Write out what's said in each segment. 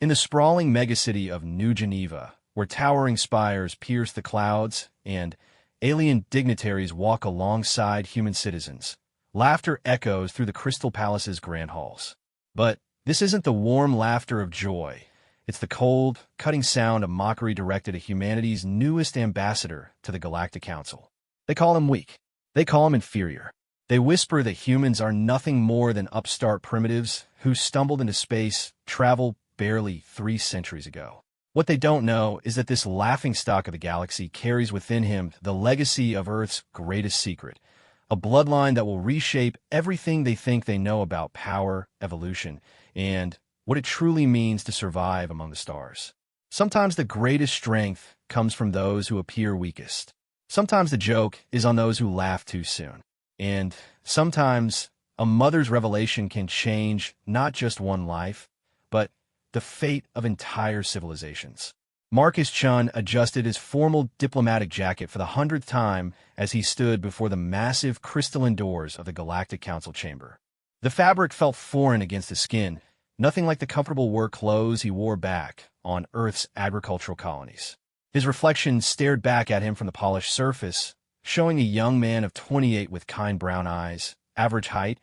In the sprawling megacity of New Geneva, where towering spires pierce the clouds and alien dignitaries walk alongside human citizens, laughter echoes through the Crystal Palace's grand halls. But this isn't the warm laughter of joy. It's the cold, cutting sound of mockery directed at humanity's newest ambassador to the Galactic Council. They call him weak. They call him inferior. They whisper that humans are nothing more than upstart primitives who stumbled into space travel barely 3 centuries ago. What they don't know is that this laughingstock of the galaxy carries within him the legacy of Earth's greatest secret, a bloodline that will reshape everything they think they know about power, evolution, and what it truly means to survive among the stars. Sometimes the greatest strength comes from those who appear weakest. Sometimes the joke is on those who laugh too soon. And sometimes a mother's revelation can change not just one life, but the fate of entire civilizations. Marcus Chun adjusted his formal diplomatic jacket for the 100th time as he stood before the massive crystalline doors of the Galactic Council chamber. The fabric felt foreign against his skin, nothing like the comfortable work clothes he wore back on Earth's agricultural colonies. His reflection stared back at him from the polished surface, showing a young man of 28 with kind brown eyes, average height,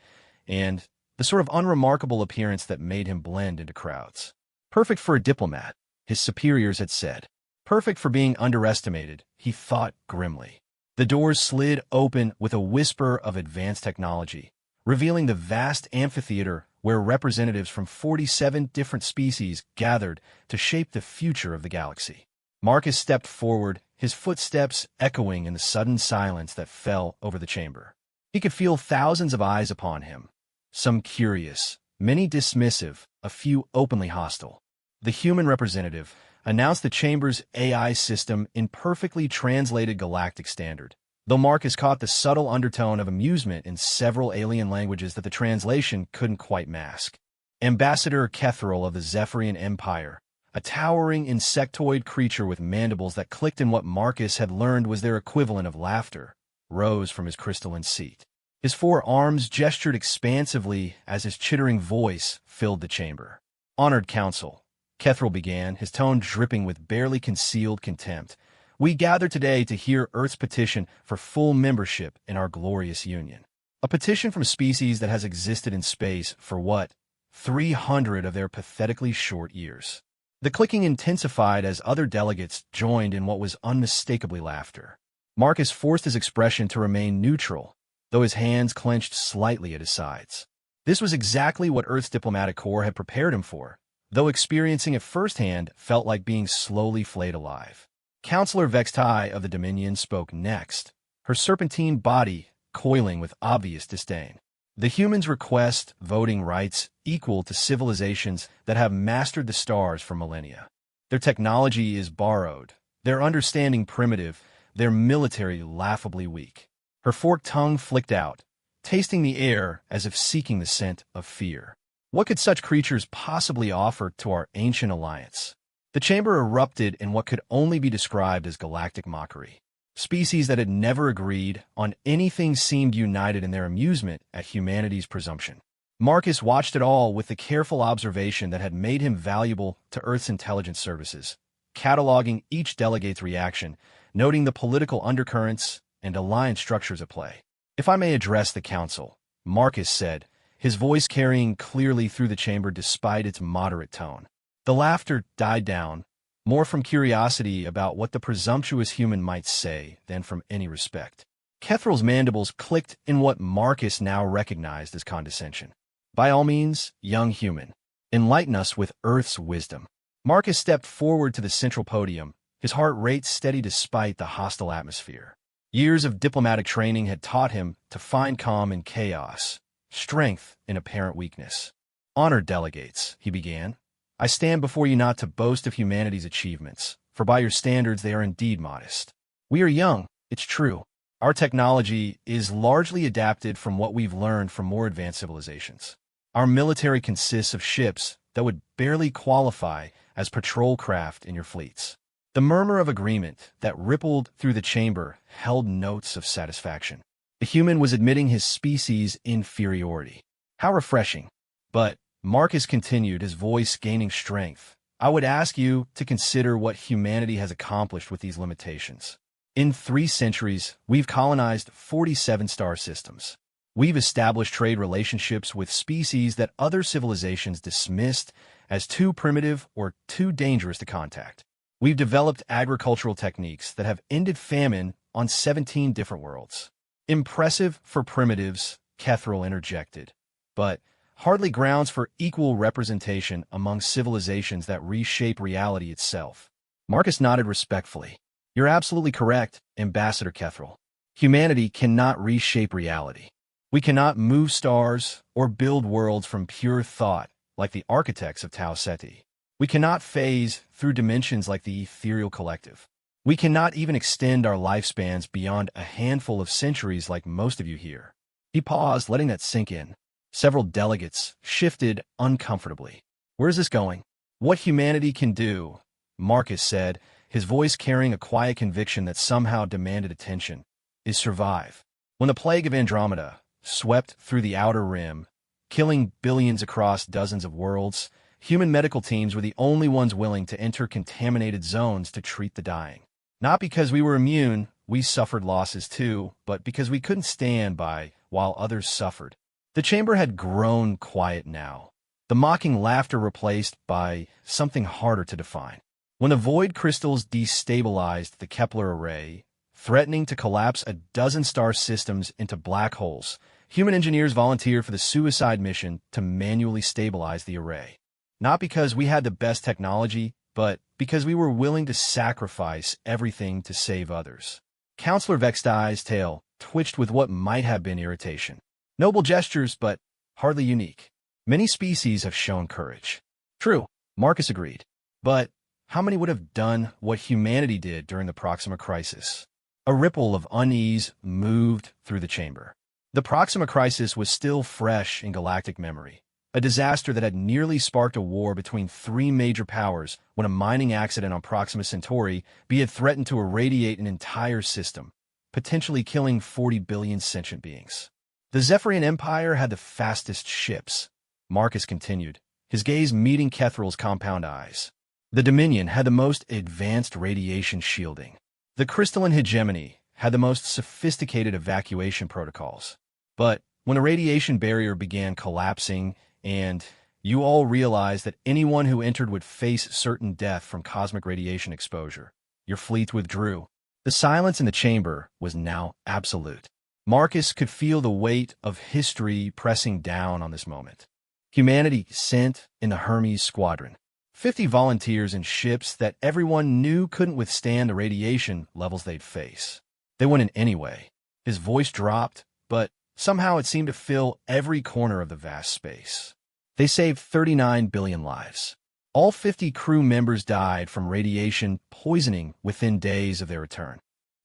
and the sort of unremarkable appearance that made him blend into crowds. Perfect for a diplomat, his superiors had said. Perfect for being underestimated, he thought grimly. The doors slid open with a whisper of advanced technology, revealing the vast amphitheater where representatives from 47 different species gathered to shape the future of the galaxy. Marcus stepped forward, his footsteps echoing in the sudden silence that fell over the chamber. He could feel thousands of eyes upon him, some curious, many dismissive, a few openly hostile. The human representative announced the chamber's AI system in perfectly translated galactic standard, though Marcus caught the subtle undertone of amusement in several alien languages that the translation couldn't quite mask. Ambassador Kethril of the Zephyrian Empire, a towering insectoid creature with mandibles that clicked in what Marcus had learned was their equivalent of laughter, rose from his crystalline seat. His 4 arms gestured expansively as his chittering voice filled the chamber. "Honored Council," Kethril began, his tone dripping with barely concealed contempt, "we gather today to hear Earth's petition for full membership in our glorious union. A petition from a species that has existed in space for what? 300 of their pathetically short years." The clicking intensified as other delegates joined in what was unmistakably laughter. Marcus forced his expression to remain neutral, though his hands clenched slightly at his sides. This was exactly what Earth's diplomatic corps had prepared him for, though experiencing it firsthand felt like being slowly flayed alive. Councillor Vextai of the Dominion spoke next, her serpentine body coiling with obvious disdain. The humans request voting rights equal to civilizations that have mastered the stars for millennia. Their technology is borrowed, their understanding primitive, their military laughably weak. Her forked tongue flicked out, tasting the air as if seeking the scent of fear. What could such creatures possibly offer to our ancient alliance? The chamber erupted in what could only be described as galactic mockery. Species that had never agreed on anything seemed united in their amusement at humanity's presumption. Marcus watched it all with the careful observation that had made him valuable to Earth's intelligence services, cataloging each delegate's reaction, noting the political undercurrents and alliance structures at play. "If I may address the council," Marcus said, his voice carrying clearly through the chamber despite its moderate tone. The laughter died down, more from curiosity about what the presumptuous human might say than from any respect. Kethril's mandibles clicked in what Marcus now recognized as condescension. "By all means, young human, enlighten us with Earth's wisdom." Marcus stepped forward to the central podium, his heart rate steady despite the hostile atmosphere. Years of diplomatic training had taught him to find calm in chaos, strength in apparent weakness. "Honored delegates," he began, "I stand before you not to boast of humanity's achievements, for by your standards they are indeed modest. We are young, it's true. Our technology is largely adapted from what we've learned from more advanced civilizations. Our military consists of ships that would barely qualify as patrol craft in your fleets." The murmur of agreement that rippled through the chamber held notes of satisfaction. The human was admitting his species' inferiority. How refreshing. But Marcus continued, his voice gaining strength. I would ask you to consider what humanity has accomplished with these limitations. In 3 centuries, we've colonized 47 star systems. We've established trade relationships with species that other civilizations dismissed as too primitive or too dangerous to contact. We've developed agricultural techniques that have ended famine on 17 different worlds. Impressive for primitives, Kethril interjected, but hardly grounds for equal representation among civilizations that reshape reality itself. Marcus nodded respectfully. You're absolutely correct, Ambassador Kethril. Humanity cannot reshape reality. We cannot move stars or build worlds from pure thought like the architects of Tau Ceti. We cannot phase through dimensions like the ethereal collective. We cannot even extend our lifespans beyond a handful of centuries like most of you here. He paused, letting that sink in. Several delegates shifted uncomfortably. Where's this going? What humanity can do, Marcus said, his voice carrying a quiet conviction that somehow demanded attention, is survive. When the plague of Andromeda swept through the outer rim, killing billions across dozens of worlds, human medical teams were the only ones willing to enter contaminated zones to treat the dying. Not because we were immune, we suffered losses too, but because we couldn't stand by while others suffered. The chamber had grown quiet now, the mocking laughter replaced by something harder to define. When the void crystals destabilized the Kepler array, threatening to collapse a dozen star systems into black holes, human engineers volunteered for the suicide mission to manually stabilize the array. Not because we had the best technology, but because we were willing to sacrifice everything to save others. Counselor Vextai's tail twitched with what might have been irritation. Noble gestures, but hardly unique. Many species have shown courage. True, Marcus agreed. But how many would have done what humanity did during the Proxima Crisis? A ripple of unease moved through the chamber. The Proxima Crisis was still fresh in galactic memory, a disaster that had nearly sparked a war between 3 major powers when a mining accident on Proxima Centauri had threatened to irradiate an entire system, potentially killing 40 billion sentient beings. The Zephyrian Empire had the fastest ships, Marcus continued, his gaze meeting Kethril's compound eyes. The Dominion had the most advanced radiation shielding. The crystalline hegemony had the most sophisticated evacuation protocols. But when the radiation barrier began collapsing and you all realized that anyone who entered would face certain death from cosmic radiation exposure, your fleet withdrew. The silence in the chamber was now absolute. Marcus could feel the weight of history pressing down on this moment. Humanity sent in the Hermes Squadron, 50 volunteers in ships that everyone knew couldn't withstand the radiation levels they'd face. They went in anyway. His voice dropped, but somehow it seemed to fill every corner of the vast space. They saved 39 billion lives. All 50 crew members died from radiation poisoning within days of their return.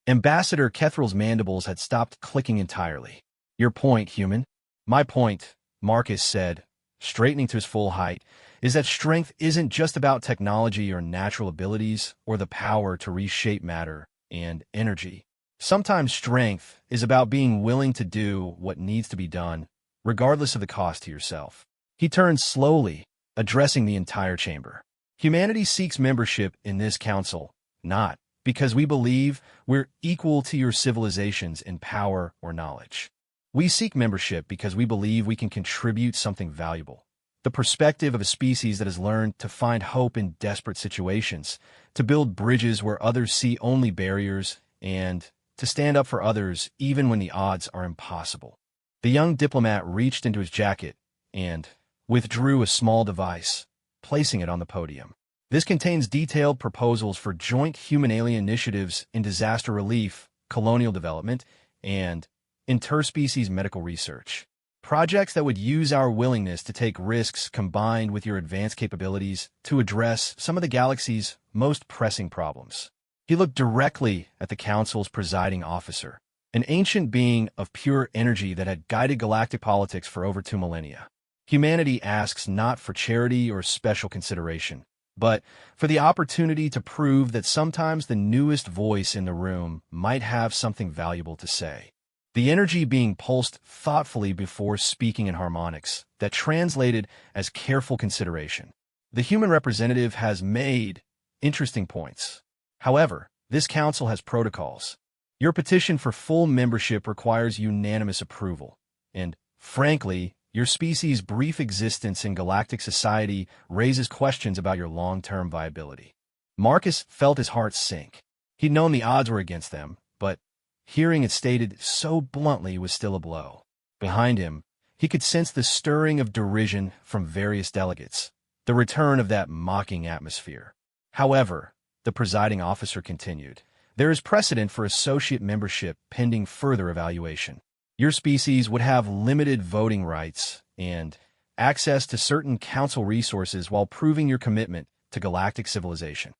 Ambassador Kethril's mandibles had stopped clicking entirely. Your point, human? My point, Marcus said, straightening to his full height, is that strength isn't just about technology or natural abilities or the power to reshape matter and energy. Sometimes strength is about being willing to do what needs to be done, regardless of the cost to yourself. He turned slowly, addressing the entire chamber. Humanity seeks membership in this council, not because we believe we're equal to your civilizations in power or knowledge. We seek membership because we believe we can contribute something valuable. The perspective of a species that has learned to find hope in desperate situations, to build bridges where others see only barriers, and to stand up for others even when the odds are impossible. The young diplomat reached into his jacket and withdrew a small device, placing it on the podium. This contains detailed proposals for joint human-alien initiatives in disaster relief, colonial development, and interspecies medical research. Projects that would use our willingness to take risks combined with your advanced capabilities to address some of the galaxy's most pressing problems. He looked directly at the Council's presiding officer, an ancient being of pure energy that had guided galactic politics for over 2 millennia. Humanity asks not for charity or special consideration, but for the opportunity to prove that sometimes the newest voice in the room might have something valuable to say. The energy being pulsed thoughtfully before speaking in harmonics that translated as careful consideration. The human representative has made interesting points. However, this council has protocols. Your petition for full membership requires unanimous approval. And, frankly, your species' brief existence in galactic society raises questions about your long-term viability. Marcus felt his heart sink. He'd known the odds were against them, but hearing it stated so bluntly was still a blow. Behind him, he could sense the stirring of derision from various delegates, the return of that mocking atmosphere. However, the presiding officer continued, there is precedent for associate membership pending further evaluation. Your species would have limited voting rights and access to certain council resources while proving your commitment to galactic civilization.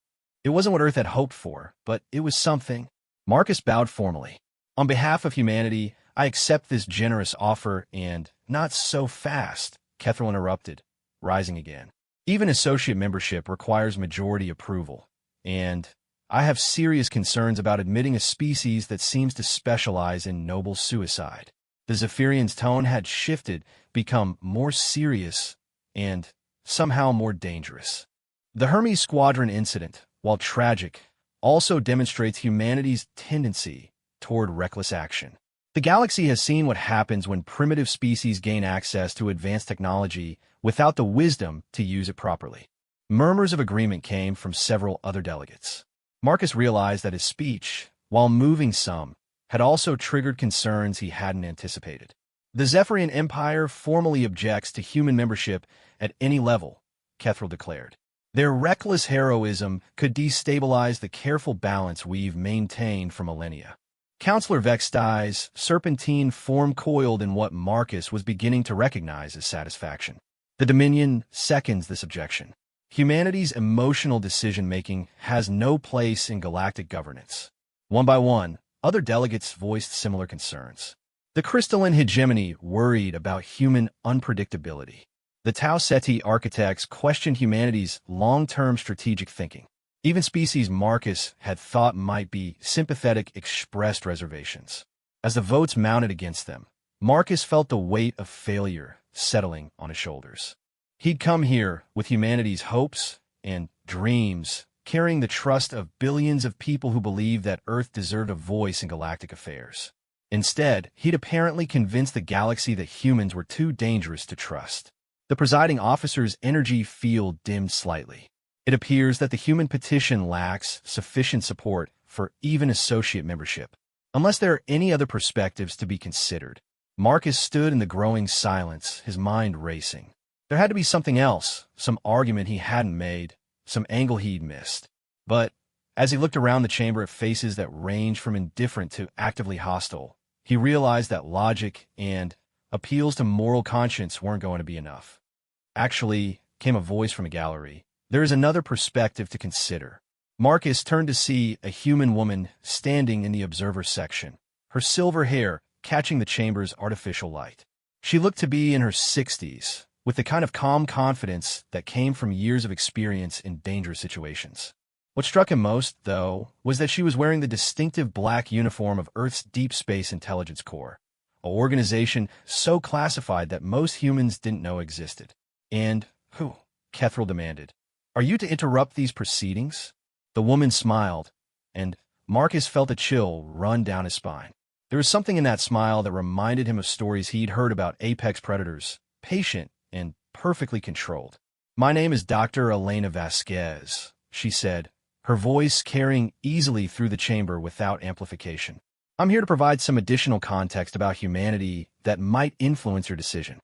It wasn't what Earth had hoped for, but it was something. Marcus bowed formally. On behalf of humanity, I accept this generous offer and not so fast, Kethril interrupted, rising again. Even associate membership requires majority approval, and I have serious concerns about admitting a species that seems to specialize in noble suicide. The Zephyrian's tone had shifted, become more serious, and somehow more dangerous. The Hermes Squadron incident, while tragic, also demonstrates humanity's tendency toward reckless action. The galaxy has seen what happens when primitive species gain access to advanced technology without the wisdom to use it properly. Murmurs of agreement came from several other delegates. Marcus realized that his speech, while moving some, had also triggered concerns he hadn't anticipated. The Zephyrian Empire formally objects to human membership at any level, Kethril declared. Their reckless heroism could destabilize the careful balance we've maintained for millennia. Councillor Vextai's serpentine form coiled in what Marcus was beginning to recognize as satisfaction. The Dominion seconds this objection. Humanity's emotional decision-making has no place in galactic governance. One by one, other delegates voiced similar concerns. The crystalline hegemony worried about human unpredictability. The Tau Ceti architects questioned humanity's long-term strategic thinking. Even species Marcus had thought might be sympathetic expressed reservations. As the votes mounted against them, Marcus felt the weight of failure settling on his shoulders. He'd come here with humanity's hopes and dreams, carrying the trust of billions of people who believed that Earth deserved a voice in galactic affairs. Instead, he'd apparently convinced the galaxy that humans were too dangerous to trust. The presiding officer's energy field dimmed slightly. It appears that the human petition lacks sufficient support for even associate membership. Unless there are any other perspectives to be considered. Marcus stood in the growing silence, his mind racing. There had to be something else, some argument he hadn't made, some angle he'd missed. But as he looked around the chamber at faces that ranged from indifferent to actively hostile, he realized that logic and appeals to moral conscience weren't going to be enough. Actually, came a voice from a gallery. There is another perspective to consider. Marcus turned to see a human woman standing in the observer section, her silver hair catching the chamber's artificial light. She looked to be in her 60s, with the kind of calm confidence that came from years of experience in dangerous situations. What struck him most, though, was that she was wearing the distinctive black uniform of Earth's Deep Space Intelligence Corps, an organization so classified that most humans didn't know existed. And who? Kethril demanded. Are you to interrupt these proceedings? The woman smiled, and Marcus felt a chill run down his spine. There was something in that smile that reminded him of stories he'd heard about apex predators, patient and perfectly controlled. My name is Dr. Elena Vasquez, she said, her voice carrying easily through the chamber without amplification. I'm here to provide some additional context about humanity that might influence your decision.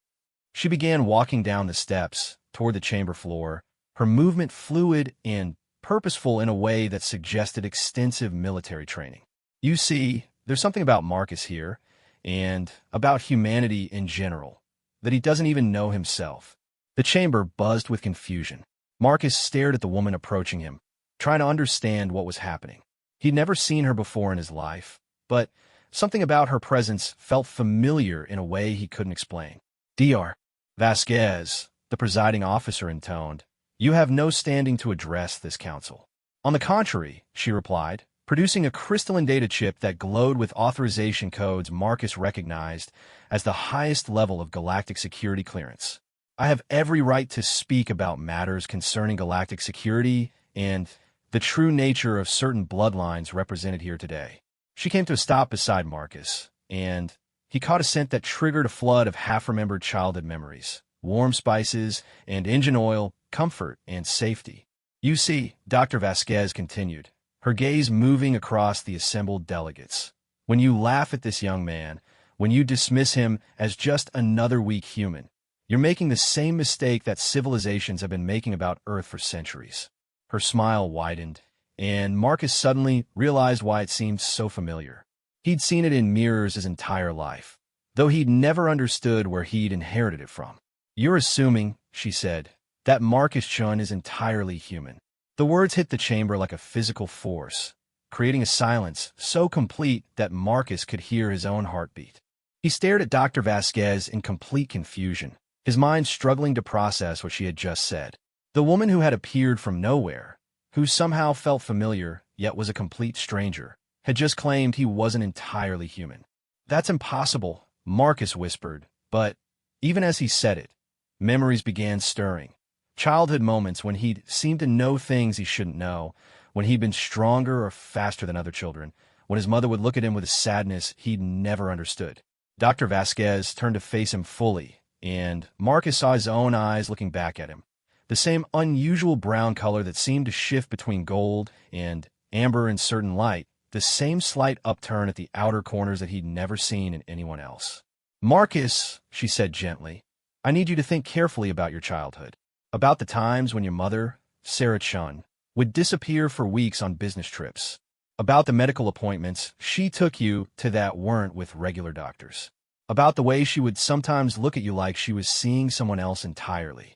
She began walking down the steps toward the chamber floor, her movement fluid and purposeful in a way that suggested extensive military training. You see, there's something about Marcus here, and about humanity in general, that he doesn't even know himself. The chamber buzzed with confusion. Marcus stared at the woman approaching him, trying to understand what was happening. He'd never seen her before in his life, but something about her presence felt familiar in a way he couldn't explain. Dr. Vasquez, the presiding officer intoned, you have no standing to address this council. On the contrary, she replied, producing a crystalline data chip that glowed with authorization codes Marcus recognized as the highest level of galactic security clearance. I have every right to speak about matters concerning galactic security and the true nature of certain bloodlines represented here today. She came to a stop beside Marcus, and he caught a scent that triggered a flood of half-remembered childhood memories. Warm spices and engine oil, comfort and safety. You see, Dr. Vasquez continued, her gaze moving across the assembled delegates. When you laugh at this young man, when you dismiss him as just another weak human, you're making the same mistake that civilizations have been making about Earth for centuries. Her smile widened, and Marcus suddenly realized why it seemed so familiar. He'd seen it in mirrors his entire life, though he'd never understood where he'd inherited it from. You're assuming, she said, that Marcus Chun is entirely human. The words hit the chamber like a physical force, creating a silence so complete that Marcus could hear his own heartbeat. He stared at Dr. Vasquez in complete confusion, his mind struggling to process what she had just said. The woman who had appeared from nowhere, who somehow felt familiar yet was a complete stranger, had just claimed he wasn't entirely human. That's impossible, Marcus whispered, but even as he said it, memories began stirring. Childhood moments when he'd seemed to know things he shouldn't know, when he'd been stronger or faster than other children, when his mother would look at him with a sadness he'd never understood. Dr. Vasquez turned to face him fully, and Marcus saw his own eyes looking back at him. The same unusual brown color that seemed to shift between gold and amber in certain light, the same slight upturn at the outer corners that he'd never seen in anyone else. Marcus, she said gently, I need you to think carefully about your childhood, about the times when your mother, Sarah Chun, would disappear for weeks on business trips, about the medical appointments she took you to that weren't with regular doctors, about the way she would sometimes look at you like she was seeing someone else entirely.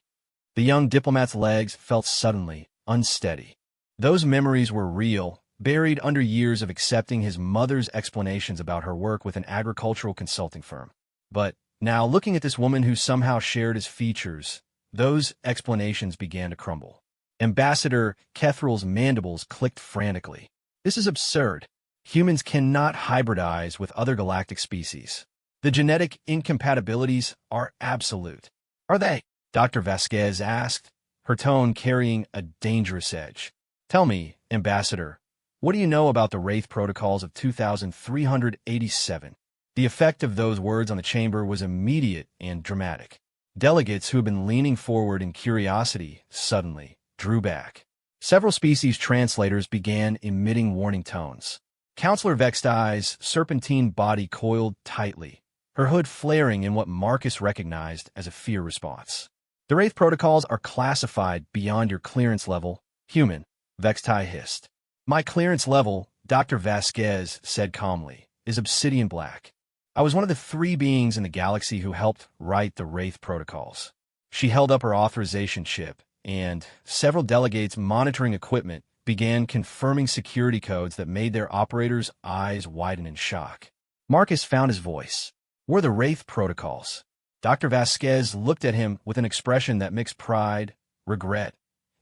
The young diplomat's legs felt suddenly unsteady. Those memories were real, buried under years of accepting his mother's explanations about her work with an agricultural consulting firm. But now, looking at this woman who somehow shared his features, those explanations began to crumble. Ambassador Kethral's mandibles clicked frantically. This is absurd. Humans cannot hybridize with other galactic species. The genetic incompatibilities are absolute. Are they? Dr. Vasquez asked, her tone carrying a dangerous edge. Tell me, Ambassador, what do you know about the Wraith Protocols of 2387? The effect of those words on the chamber was immediate and dramatic. Delegates who had been leaning forward in curiosity suddenly drew back. Several species translators began emitting warning tones. Counselor Vexti's serpentine body coiled tightly, her hood flaring in what Marcus recognized as a fear response. The Wraith Protocols are classified beyond your clearance level, human, Vexti hissed. My clearance level, Dr. Vasquez said calmly, is obsidian black. I was one of the 3 beings in the galaxy who helped write the Wraith Protocols. She held up her authorization chip, and several delegates monitoring equipment began confirming security codes that made their operators' eyes widen in shock. Marcus found his voice. Were the Wraith Protocols? Dr. Vasquez looked at him with an expression that mixed pride, regret,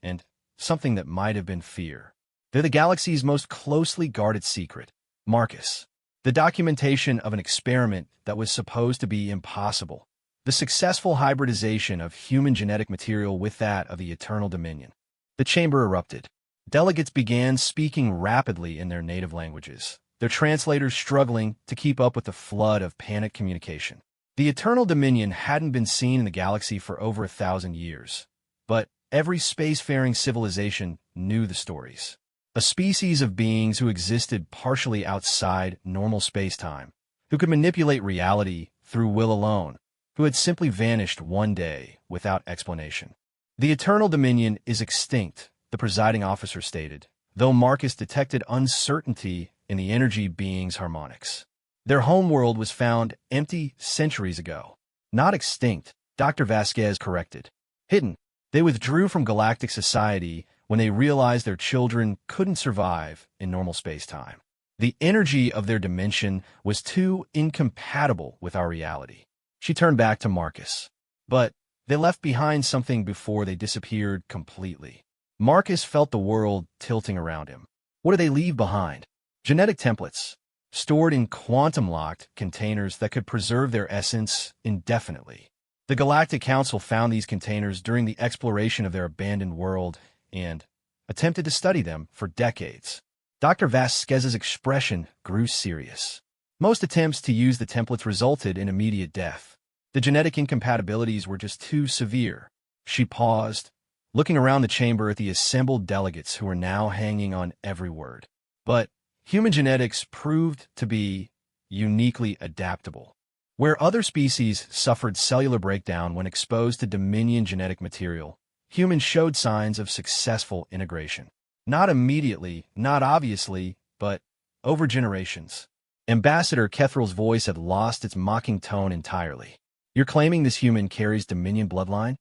and something that might have been fear. They're the galaxy's most closely guarded secret, Marcus. The documentation of an experiment that was supposed to be impossible. The successful hybridization of human genetic material with that of the Eternal Dominion. The chamber erupted. Delegates began speaking rapidly in their native languages, their translators struggling to keep up with the flood of panicked communication. The Eternal Dominion hadn't been seen in the galaxy for over 1,000 years, but every spacefaring civilization knew the stories. A species of beings who existed partially outside normal space-time, who could manipulate reality through will alone, who had simply vanished one day without explanation. The Eternal Dominion is extinct, the presiding officer stated, though Marcus detected uncertainty in the energy being's harmonics. Their homeworld was found empty centuries ago. Not extinct, Dr. Vasquez corrected. Hidden. They withdrew from galactic society when they realized their children couldn't survive in normal space-time. The energy of their dimension was too incompatible with our reality. She turned back to Marcus. But they left behind something before they disappeared completely. Marcus felt the world tilting around him. What did they leave behind? Genetic templates, stored in quantum-locked containers that could preserve their essence indefinitely. The Galactic Council found these containers during the exploration of their abandoned world and attempted to study them for decades. Dr. Vasquez's expression grew serious. Most attempts to use the templates resulted in immediate death. The genetic incompatibilities were just too severe. She paused, looking around the chamber at the assembled delegates who were now hanging on every word. But human genetics proved to be uniquely adaptable. Where other species suffered cellular breakdown when exposed to Dominion genetic material, humans showed signs of successful integration. Not immediately, not obviously, but over generations. Ambassador Kethral's voice had lost its mocking tone entirely. You're claiming this human carries Dominion bloodline?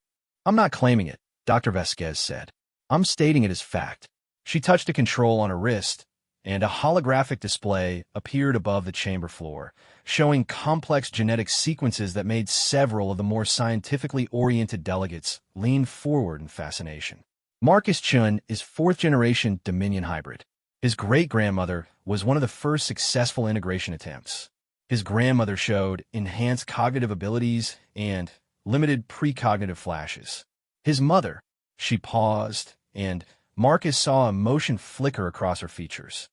I'm not claiming it, Dr. Vasquez said. I'm stating it as fact. She touched a control on her wrist, and a holographic display appeared above the chamber floor, showing complex genetic sequences that made several of the more scientifically oriented delegates lean forward in fascination. Marcus Chun is fourth-generation Dominion hybrid. His great-grandmother was one of the first successful integration attempts. His grandmother showed enhanced cognitive abilities and limited precognitive flashes. His mother, she paused, and Marcus saw emotion flicker across her features.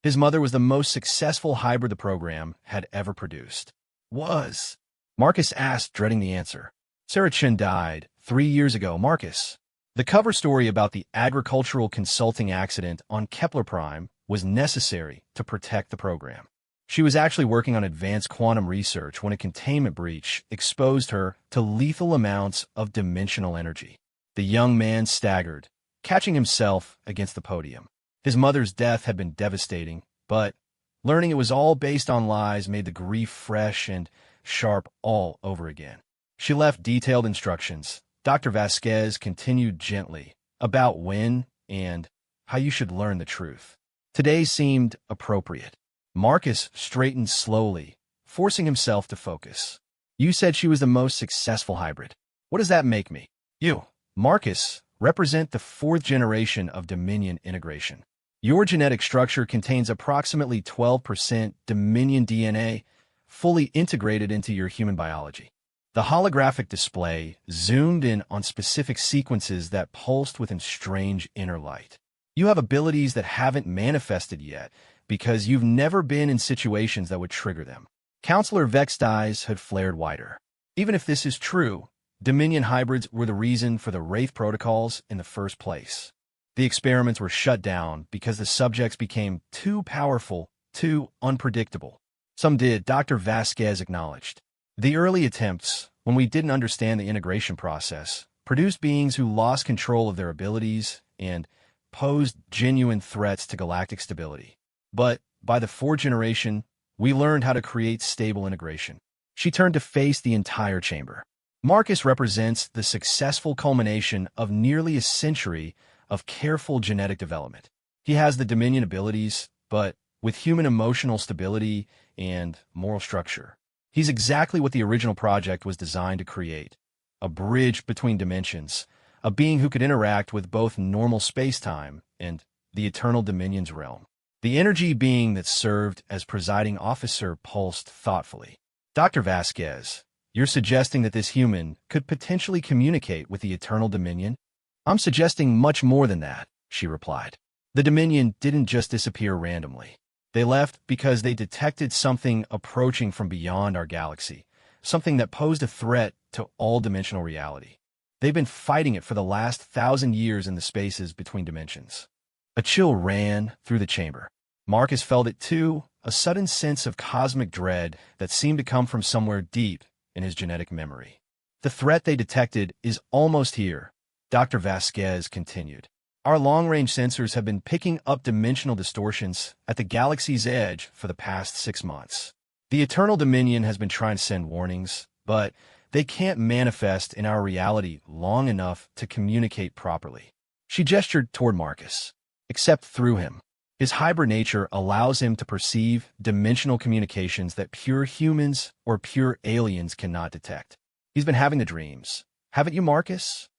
His mother was the most successful hybrid the program had ever produced. Marcus asked, dreading the answer. Sarah Chun died 3 years ago, Marcus. The cover story about the agricultural consulting accident on Kepler Prime was necessary to protect the program. She was actually working on advanced quantum research when a containment breach exposed her to lethal amounts of dimensional energy. The young man staggered, catching himself against the podium. His mother's death had been devastating, but learning it was all based on lies made the grief fresh and sharp all over again. She left detailed instructions. Dr. Vasquez continued gently about when and how you should learn the truth. Today seemed appropriate. Marcus straightened slowly, forcing himself to focus. You said she was the most successful hybrid. What does that make me? You, Marcus, represent the fourth generation of Dominion integration. Your genetic structure contains approximately 12% Dominion DNA, fully integrated into your human biology. The holographic display zoomed in on specific sequences that pulsed with strange inner light. You have abilities that haven't manifested yet because you've never been in situations that would trigger them. Counselor Vex's eyes had flared wider. Even if this is true, Dominion hybrids were the reason for the Wraith protocols in the first place. The experiments were shut down because the subjects became too powerful, too unpredictable. Some did, Dr. Vasquez acknowledged. The early attempts, when we didn't understand the integration process, produced beings who lost control of their abilities and posed genuine threats to galactic stability. But by the fourth generation, we learned how to create stable integration. She turned to face the entire chamber. Marcus represents the successful culmination of nearly a century of careful genetic development. He has the Dominion abilities, but with human emotional stability and moral structure. He's exactly what the original project was designed to create. A bridge between dimensions, a being who could interact with both normal space-time and the eternal Dominion's realm. The energy being that served as presiding officer pulsed thoughtfully. Dr. Vasquez, you're suggesting that this human could potentially communicate with the eternal Dominion? I'm suggesting much more than that, she replied. The Dominion didn't just disappear randomly. They left because they detected something approaching from beyond our galaxy, something that posed a threat to all-dimensional reality. They've been fighting it for the last 1,000 years in the spaces between dimensions. A chill ran through the chamber. Marcus felt it too, a sudden sense of cosmic dread that seemed to come from somewhere deep in his genetic memory. The threat they detected is almost here, Dr. Vasquez continued. Our long-range sensors have been picking up dimensional distortions at the galaxy's edge for the past 6 months. The Eternal Dominion has been trying to send warnings, but they can't manifest in our reality long enough to communicate properly. She gestured toward Marcus. Except through him. His hybrid nature allows him to perceive dimensional communications that pure humans or pure aliens cannot detect. He's been having the dreams. Haven't you, Marcus?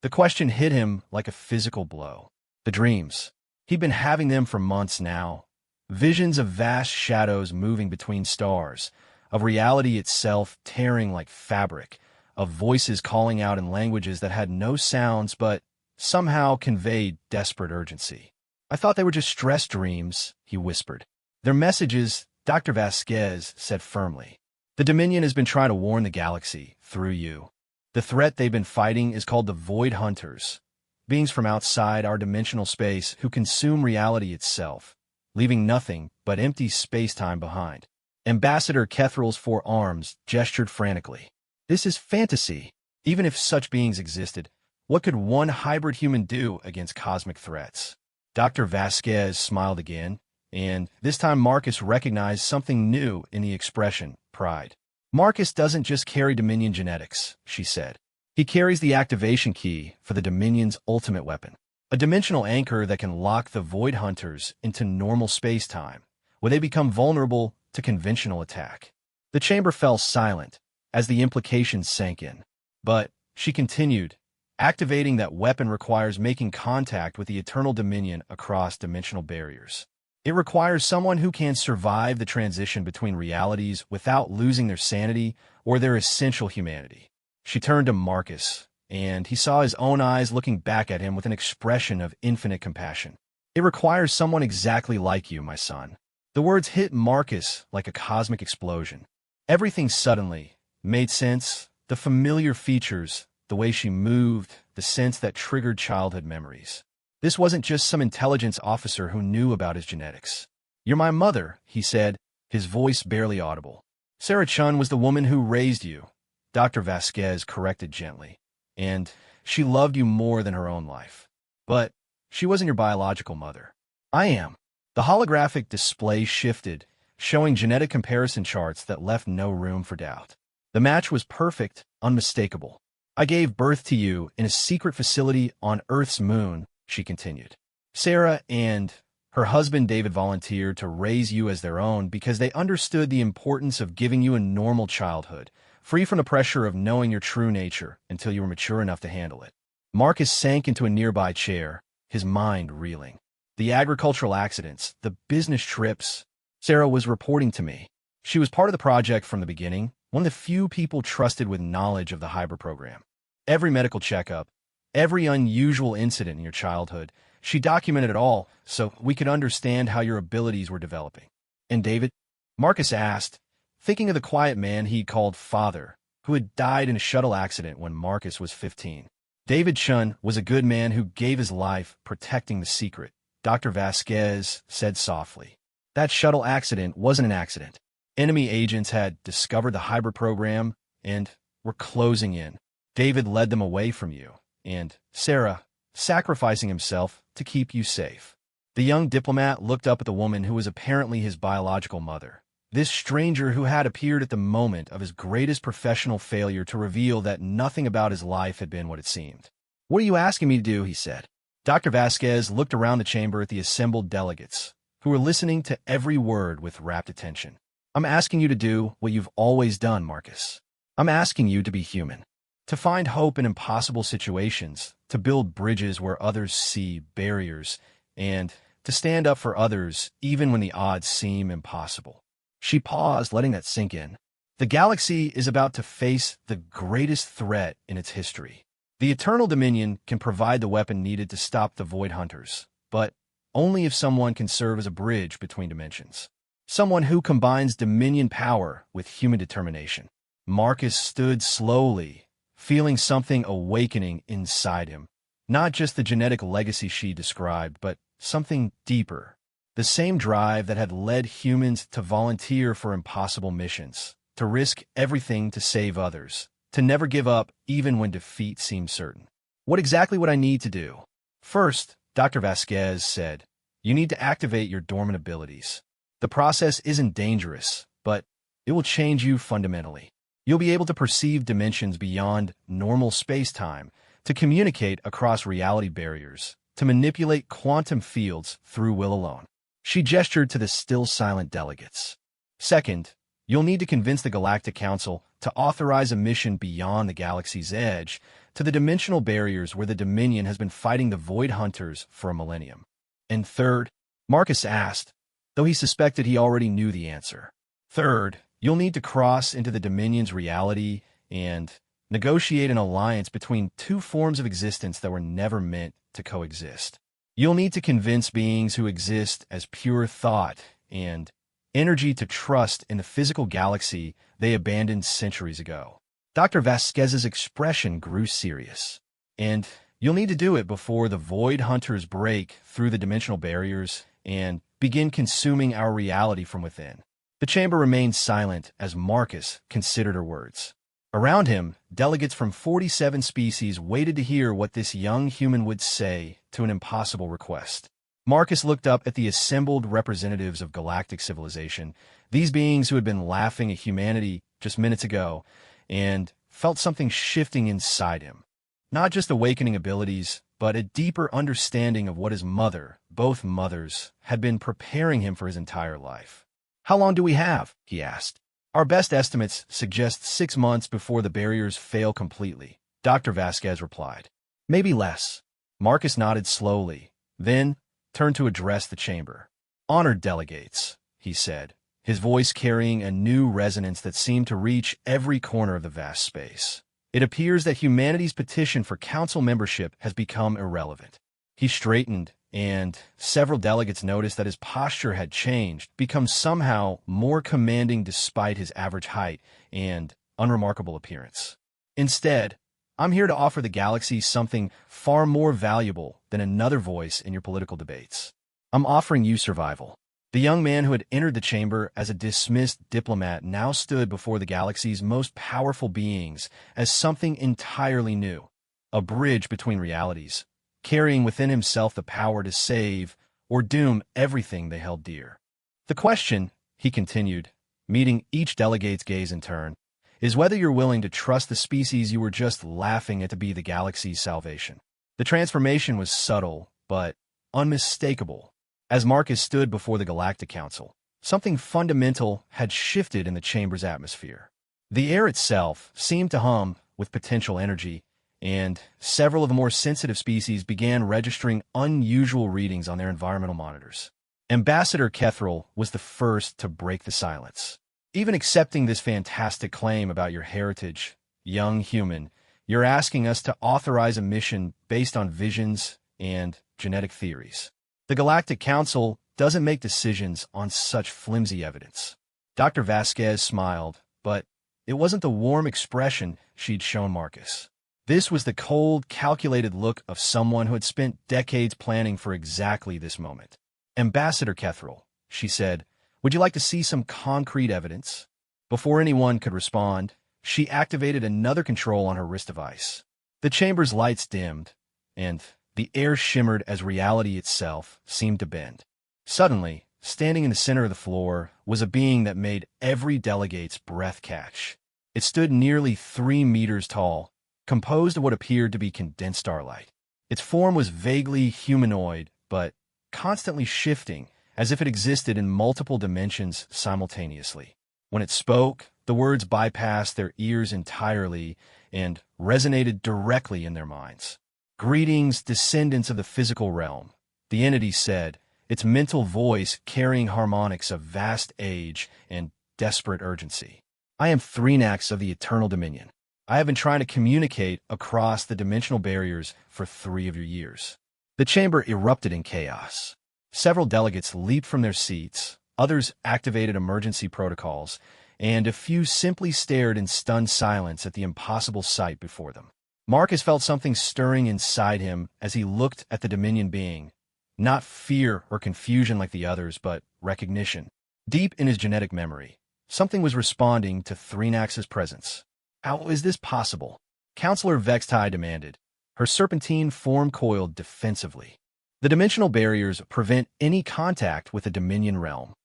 The question hit him like a physical blow. The dreams. He'd been having them for months now. Visions of vast shadows moving between stars, of reality itself tearing like fabric, of voices calling out in languages that had no sounds but somehow conveyed desperate urgency. "I thought they were just stress dreams," he whispered. "They're messages," Dr. Vasquez said firmly. "The Dominion has been trying to warn the galaxy through you. The threat they've been fighting is called the Void Hunters, beings from outside our dimensional space who consume reality itself, leaving nothing but empty space-time behind." Ambassador Kethral's four arms gestured frantically. "This is fantasy. Even if such beings existed, what could one hybrid human do against cosmic threats?" Dr. Vasquez smiled again, and this time Marcus recognized something new in the expression, pride. "Marcus doesn't just carry Dominion genetics," she said. "He carries the activation key for the Dominion's ultimate weapon, a dimensional anchor that can lock the Void Hunters into normal space-time, where they become vulnerable to conventional attack." The chamber fell silent as the implications sank in. "But," she continued, "activating that weapon requires making contact with the Eternal Dominion across dimensional barriers. It requires someone who can survive the transition between realities without losing their sanity or their essential humanity." She turned to Marcus, and he saw his own eyes looking back at him with an expression of infinite compassion. "It requires someone exactly like you, my son." The words hit Marcus like a cosmic explosion. Everything suddenly made sense, the familiar features, the way she moved, the sense that triggered childhood memories. This wasn't just some intelligence officer who knew about his genetics. "You're my mother," he said, his voice barely audible. "Sarah Chun was the woman who raised you," Dr. Vasquez corrected gently, "and she loved you more than her own life. But she wasn't your biological mother. I am." The holographic display shifted, showing genetic comparison charts that left no room for doubt. The match was perfect, unmistakable. "I gave birth to you in a secret facility on Earth's moon," she continued. "Sarah and her husband David volunteered to raise you as their own because they understood the importance of giving you a normal childhood, free from the pressure of knowing your true nature until you were mature enough to handle it." Marcus sank into a nearby chair, his mind reeling. The agricultural accidents, the business trips. Sarah was reporting to me. She was part of the project from the beginning, one of the few people trusted with knowledge of the hybrid program. Every medical checkup, every unusual incident in your childhood, she documented it all so we could understand how your abilities were developing. "And David?" Marcus asked, thinking of the quiet man he called father, who had died in a shuttle accident when Marcus was 15. "David Chun was a good man who gave his life protecting the secret," Dr. Vasquez said softly. "That shuttle accident wasn't an accident. Enemy agents had discovered the hybrid program and were closing in. David led them away from you, and Sarah, sacrificing himself to keep you safe." The young diplomat looked up at the woman who was apparently his biological mother, this stranger who had appeared at the moment of his greatest professional failure to reveal that nothing about his life had been what it seemed. "What are you asking me to do?" he said. Dr. Vasquez looked around the chamber at the assembled delegates, who were listening to every word with rapt attention. "I'm asking you to do what you've always done, Marcus. I'm asking you to be human, to find hope in impossible situations, to build bridges where others see barriers, and to stand up for others even when the odds seem impossible." She paused, letting that sink in. The galaxy is about to face the greatest threat in its history. The Eternal Dominion can provide the weapon needed to stop the Void Hunters, but only if someone can serve as a bridge between dimensions. Someone who combines Dominion power with human determination. Marcus stood slowly, feeling something awakening inside him. Not just the genetic legacy she described, but something deeper. The same drive that had led humans to volunteer for impossible missions, to risk everything to save others, to never give up even when defeat seemed certain. "What exactly would I need to do?" "First," Dr. Vasquez said, "you need to activate your dormant abilities. The process isn't dangerous, but it will change you fundamentally. You'll be able to perceive dimensions beyond normal space-time, to communicate across reality barriers, to manipulate quantum fields through will alone." She gestured to the still silent delegates. "Second, you'll need to convince the Galactic Council to authorize a mission beyond the galaxy's edge, to the dimensional barriers where the Dominion has been fighting the Void Hunters for a millennium." "And third?" Marcus asked, though he suspected he already knew the answer. "Third, you'll need to cross into the Dominion's reality and negotiate an alliance between two forms of existence that were never meant to coexist. You'll need to convince beings who exist as pure thought and energy to trust in the physical galaxy they abandoned centuries ago. Dr. Vasquez's expression grew serious. And you'll need to do it before the Void Hunters break through the dimensional barriers and begin consuming our reality from within. The chamber remained silent as Marcus considered her words. Around him, delegates from 47 species waited to hear what this young human would say to an impossible request. Marcus looked up at the assembled representatives of galactic civilization, these beings who had been laughing at humanity just minutes ago, and felt something shifting inside him. Not just awakening abilities, but a deeper understanding of what his mother, both mothers, had been preparing him for his entire life. "How long do we have?" he asked. "Our best estimates suggest 6 months before the barriers fail completely," Dr. Vasquez replied. "Maybe less." Marcus nodded slowly, then turned to address the chamber. "Honored delegates," he said, his voice carrying a new resonance that seemed to reach every corner of the vast space. "It appears that humanity's petition for council membership has become irrelevant." He straightened, and several delegates noticed that his posture had changed, become somehow more commanding despite his average height and unremarkable appearance. "Instead, I'm here to offer the galaxy something far more valuable than another voice in your political debates. I'm offering you survival." The young man who had entered the chamber as a dismissed diplomat now stood before the galaxy's most powerful beings as something entirely new, a bridge between realities, carrying within himself the power to save or doom everything they held dear. "The question," he continued, meeting each delegate's gaze in turn, "is whether you're willing to trust the species you were just laughing at to be the galaxy's salvation." The transformation was subtle, but unmistakable. As Marcus stood before the Galactic Council, something fundamental had shifted in the chamber's atmosphere. The air itself seemed to hum with potential energy, and several of the more sensitive species began registering unusual readings on their environmental monitors. Ambassador Kethril was the first to break the silence. "Even accepting this fantastic claim about your heritage, young human, you're asking us to authorize a mission based on visions and genetic theories. The Galactic Council doesn't make decisions on such flimsy evidence." Dr. Vasquez smiled, but it wasn't the warm expression she'd shown Marcus. This was the cold, calculated look of someone who had spent decades planning for exactly this moment. "Ambassador Kethril," she said, "would you like to see some concrete evidence?" Before anyone could respond, she activated another control on her wrist device. The chamber's lights dimmed, and the air shimmered as reality itself seemed to bend. Suddenly, standing in the center of the floor was a being that made every delegate's breath catch. It stood nearly 3 meters tall, composed of what appeared to be condensed starlight. Its form was vaguely humanoid, but constantly shifting, as if it existed in multiple dimensions simultaneously. When it spoke, the words bypassed their ears entirely and resonated directly in their minds. "Greetings, descendants of the physical realm," the entity said, its mental voice carrying harmonics of vast age and desperate urgency. "I am Threenax of the Eternal Dominion. I have been trying to communicate across the dimensional barriers for 3 of your years." The chamber erupted in chaos. Several delegates leaped from their seats, others activated emergency protocols, and a few simply stared in stunned silence at the impossible sight before them. Marcus felt something stirring inside him as he looked at the Dominion being. Not fear or confusion like the others, but recognition. Deep in his genetic memory, something was responding to Threenax's presence. "How is this possible?" Counselor Vextai demanded, her serpentine form coiled defensively. "The dimensional barriers prevent any contact with the Dominion realm."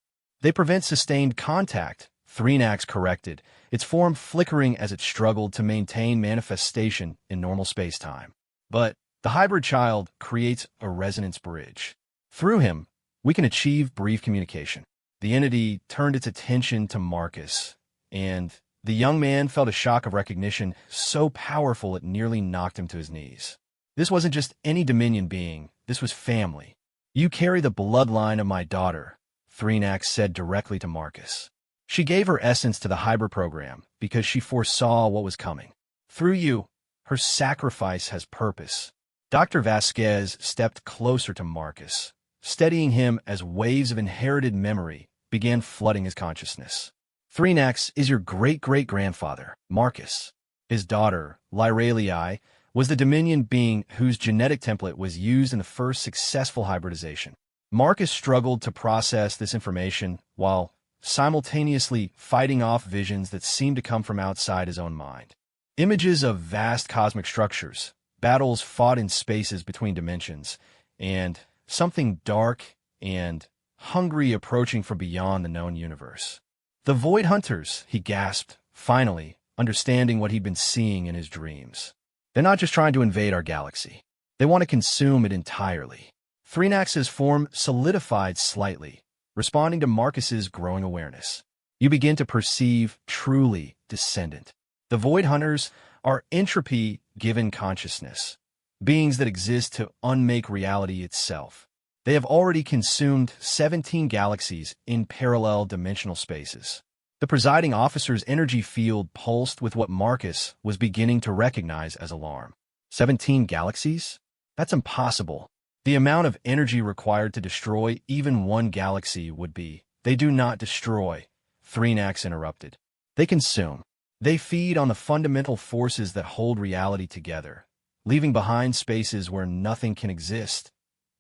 "They prevent sustained contact," Threenax corrected, its form flickering as it struggled to maintain manifestation in normal space-time. "But the hybrid child creates a resonance bridge. Through him, we can achieve brief communication." The entity turned its attention to Marcus, and the young man felt a shock of recognition so powerful it nearly knocked him to his knees. This wasn't just any Dominion being, this was family. "You carry the bloodline of my daughter," Threenax said directly to Marcus. "She gave her essence to the hybrid program because she foresaw what was coming." Through you, her sacrifice has purpose. Dr. Vasquez stepped closer to Marcus, steadying him as waves of inherited memory began flooding his consciousness. Threenax is your great-great-grandfather, Marcus. His daughter, Lyralii, was the Dominion being whose genetic template was used in the first successful hybridization. Marcus struggled to process this information while simultaneously fighting off visions that seemed to come from outside his own mind. Images of vast cosmic structures, battles fought in spaces between dimensions, and something dark and hungry approaching from beyond the known universe. The Void Hunters, he gasped, finally, understanding what he'd been seeing in his dreams. They're not just trying to invade our galaxy. They want to consume it entirely. Threenax's form solidified slightly, responding to Marcus's growing awareness. You begin to perceive truly descendant. The Void Hunters are entropy-given consciousness, beings that exist to unmake reality itself. They have already consumed 17 galaxies in parallel dimensional spaces. The presiding officer's energy field pulsed with what Marcus was beginning to recognize as alarm. 17 galaxies? That's impossible. The amount of energy required to destroy even one galaxy would be. They do not destroy, Threenax interrupted. They consume. They feed on the fundamental forces that hold reality together, leaving behind spaces where nothing can exist.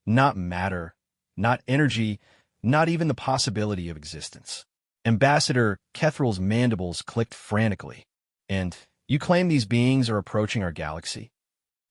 Not matter, not energy, not even the possibility of existence. Ambassador Kethral's mandibles clicked frantically. And you claim these beings are approaching our galaxy?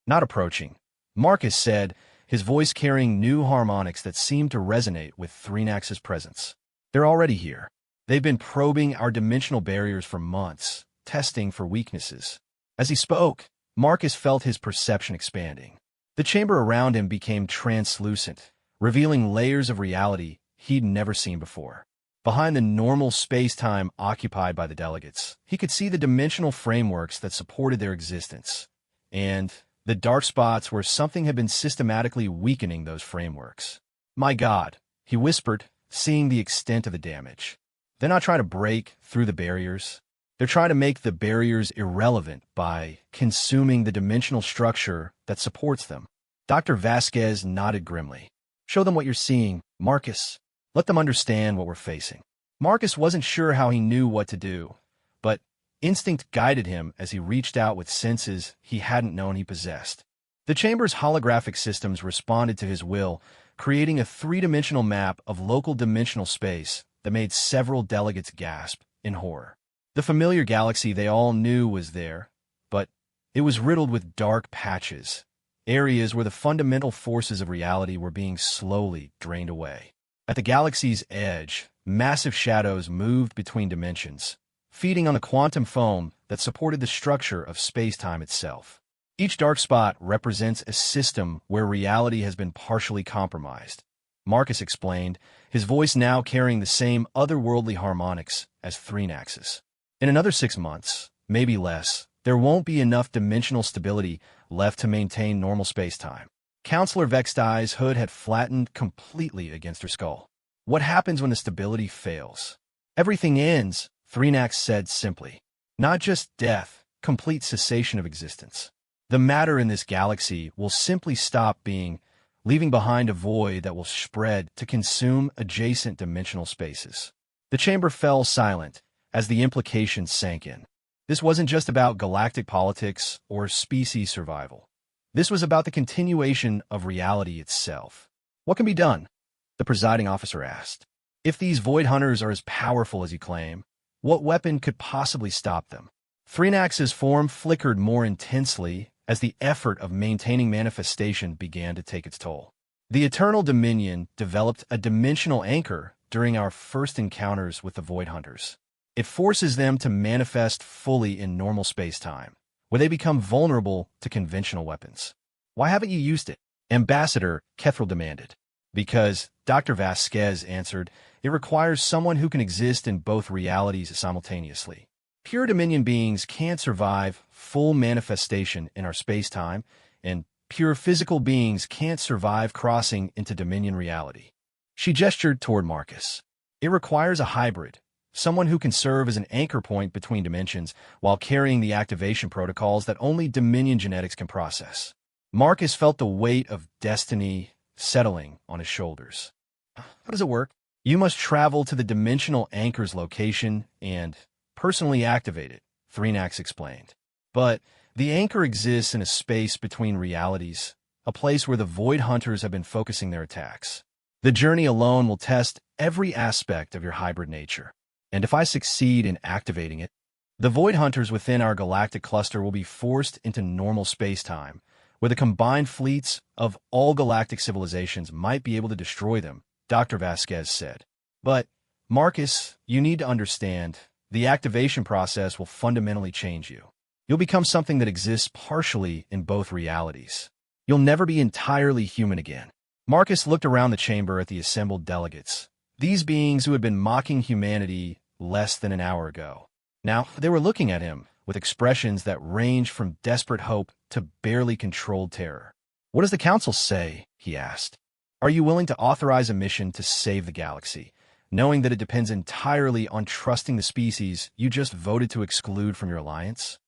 Not approaching, Marcus said, his voice carrying new harmonics that seemed to resonate with Threenax's presence. They're already here. They've been probing our dimensional barriers for months, testing for weaknesses. As he spoke, Marcus felt his perception expanding. The chamber around him became translucent, revealing layers of reality he'd never seen before. Behind the normal space-time occupied by the delegates, he could see the dimensional frameworks that supported their existence, and the dark spots where something had been systematically weakening those frameworks. My God, he whispered, seeing the extent of the damage. They're not trying to break through the barriers. They're trying to make the barriers irrelevant by consuming the dimensional structure that supports them. Dr. Vasquez nodded grimly. Show them what you're seeing, Marcus. Let them understand what we're facing. Marcus wasn't sure how he knew what to do, but instinct guided him as he reached out with senses he hadn't known he possessed. The chamber's holographic systems responded to his will, creating a three-dimensional map of local dimensional space that made several delegates gasp in horror. The familiar galaxy they all knew was there, but it was riddled with dark patches, areas where the fundamental forces of reality were being slowly drained away. At the galaxy's edge, massive shadows moved between dimensions, feeding on the quantum foam that supported the structure of space-time itself. Each dark spot represents a system where reality has been partially compromised, Marcus explained, his voice now carrying the same otherworldly harmonics as Threenax's. In another 6 months, maybe less, there won't be enough dimensional stability left to maintain normal space-time. Counselor Vextai's hood had flattened completely against her skull. What happens when the stability fails? Everything ends, Threenax said simply. Not just death, complete cessation of existence. The matter in this galaxy will simply stop being, leaving behind a void that will spread to consume adjacent dimensional spaces. The chamber fell silent as the implications sank in. This wasn't just about galactic politics or species survival. This was about the continuation of reality itself. What can be done? The presiding officer asked. If these Void Hunters are as powerful as you claim, what weapon could possibly stop them? Threenax's form flickered more intensely as the effort of maintaining manifestation began to take its toll. The Eternal Dominion developed a dimensional anchor during our first encounters with the Void Hunters. It forces them to manifest fully in normal space-time, where they become vulnerable to conventional weapons. Why haven't you used it? Ambassador Kethral demanded. Because, Dr. Vasquez answered, it requires someone who can exist in both realities simultaneously. Pure Dominion beings can't survive full manifestation in our space-time, and pure physical beings can't survive crossing into Dominion reality. She gestured toward Marcus. It requires a hybrid, someone who can serve as an anchor point between dimensions while carrying the activation protocols that only Dominion genetics can process. Marcus felt the weight of destiny settling on his shoulders. How does it work? You must travel to the dimensional anchor's location and personally activate it, Threnax explained. But the anchor exists in a space between realities, a place where the Void Hunters have been focusing their attacks. The journey alone will test every aspect of your hybrid nature. And if I succeed in activating it, the Void Hunters within our galactic cluster will be forced into normal space-time, where the combined fleets of all galactic civilizations might be able to destroy them, Dr. Vasquez said. But, Marcus, you need to understand, the activation process will fundamentally change you. You'll become something that exists partially in both realities. You'll never be entirely human again. Marcus looked around the chamber at the assembled delegates, these beings who had been mocking humanity less than an hour ago. Now, they were looking at him with expressions that ranged from desperate hope to barely controlled terror. "What does the Council say?" he asked. "Are you willing to authorize a mission to save the galaxy, knowing that it depends entirely on trusting the species you just voted to exclude from your alliance?"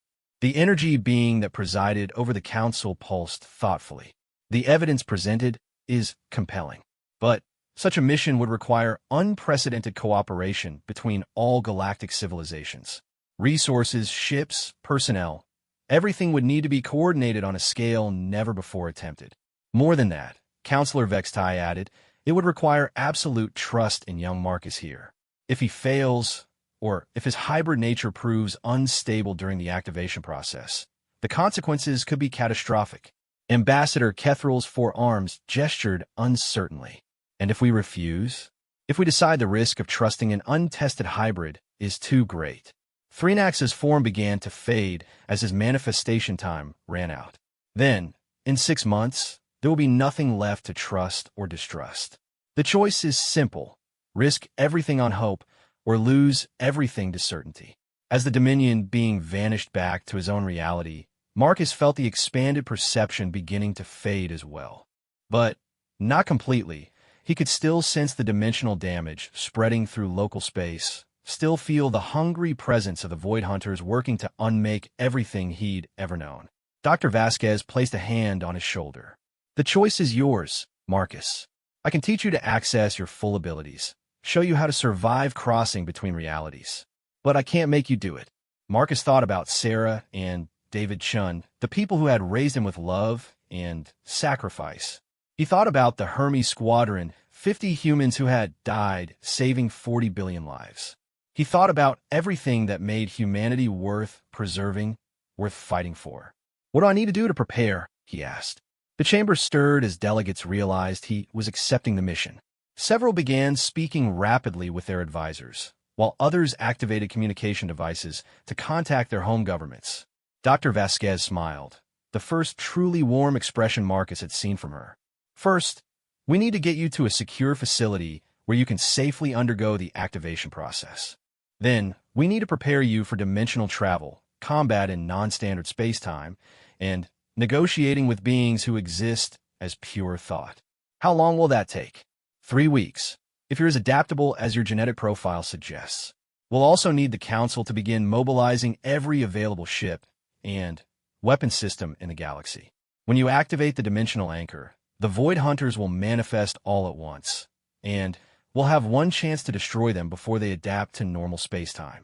The energy being that presided over the Council pulsed thoughtfully. "The evidence presented is compelling, but such a mission would require unprecedented cooperation between all galactic civilizations. Resources, ships, personnel, everything would need to be coordinated on a scale never before attempted. More than that," Counselor Vextai added, "it would require absolute trust in young Marcus here. If he fails, or if his hybrid nature proves unstable during the activation process, the consequences could be catastrophic." Ambassador Kethral's forearms gestured uncertainly. "And if we refuse? If we decide the risk of trusting an untested hybrid is too great?" Threnax's form began to fade as his manifestation time ran out. "Then, in 6 months, there will be nothing left to trust or distrust. The choice is simple: risk everything on hope or lose everything to certainty." As the Dominion being vanished back to his own reality, Marcus felt the expanded perception beginning to fade as well. But not completely. He could still sense the dimensional damage spreading through local space, still feel the hungry presence of the Void Hunters working to unmake everything he'd ever known. Dr. Vasquez placed a hand on his shoulder. "The choice is yours, Marcus. I can teach you to access your full abilities, show you how to survive crossing between realities. But I can't make you do it." Marcus thought about Sarah and David Chun, the people who had raised him with love and sacrifice. He thought about the Hermes Squadron, 50 humans who had died, saving 40 billion lives. He thought about everything that made humanity worth preserving, worth fighting for. "What do I need to do to prepare?" he asked. The chamber stirred as delegates realized he was accepting the mission. Several began speaking rapidly with their advisors, while others activated communication devices to contact their home governments. Dr. Vasquez smiled, the first truly warm expression Marcus had seen from her. "First, we need to get you to a secure facility where you can safely undergo the activation process. Then, we need to prepare you for dimensional travel, combat in non-standard space-time, and negotiating with beings who exist as pure thought. How long will that take?" 3 weeks, if you're as adaptable as your genetic profile suggests. We'll also need the Council to begin mobilizing every available ship and weapon system in the galaxy. When you activate the dimensional anchor, the Void Hunters will manifest all at once, and we'll have one chance to destroy them before they adapt to normal space-time.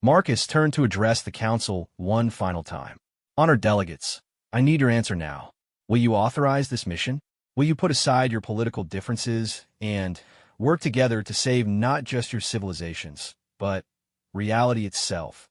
Marcus turned to address the Council one final time. "Honored delegates, I need your answer now. Will you authorize this mission? Will you put aside your political differences and work together to save not just your civilizations, but reality itself?"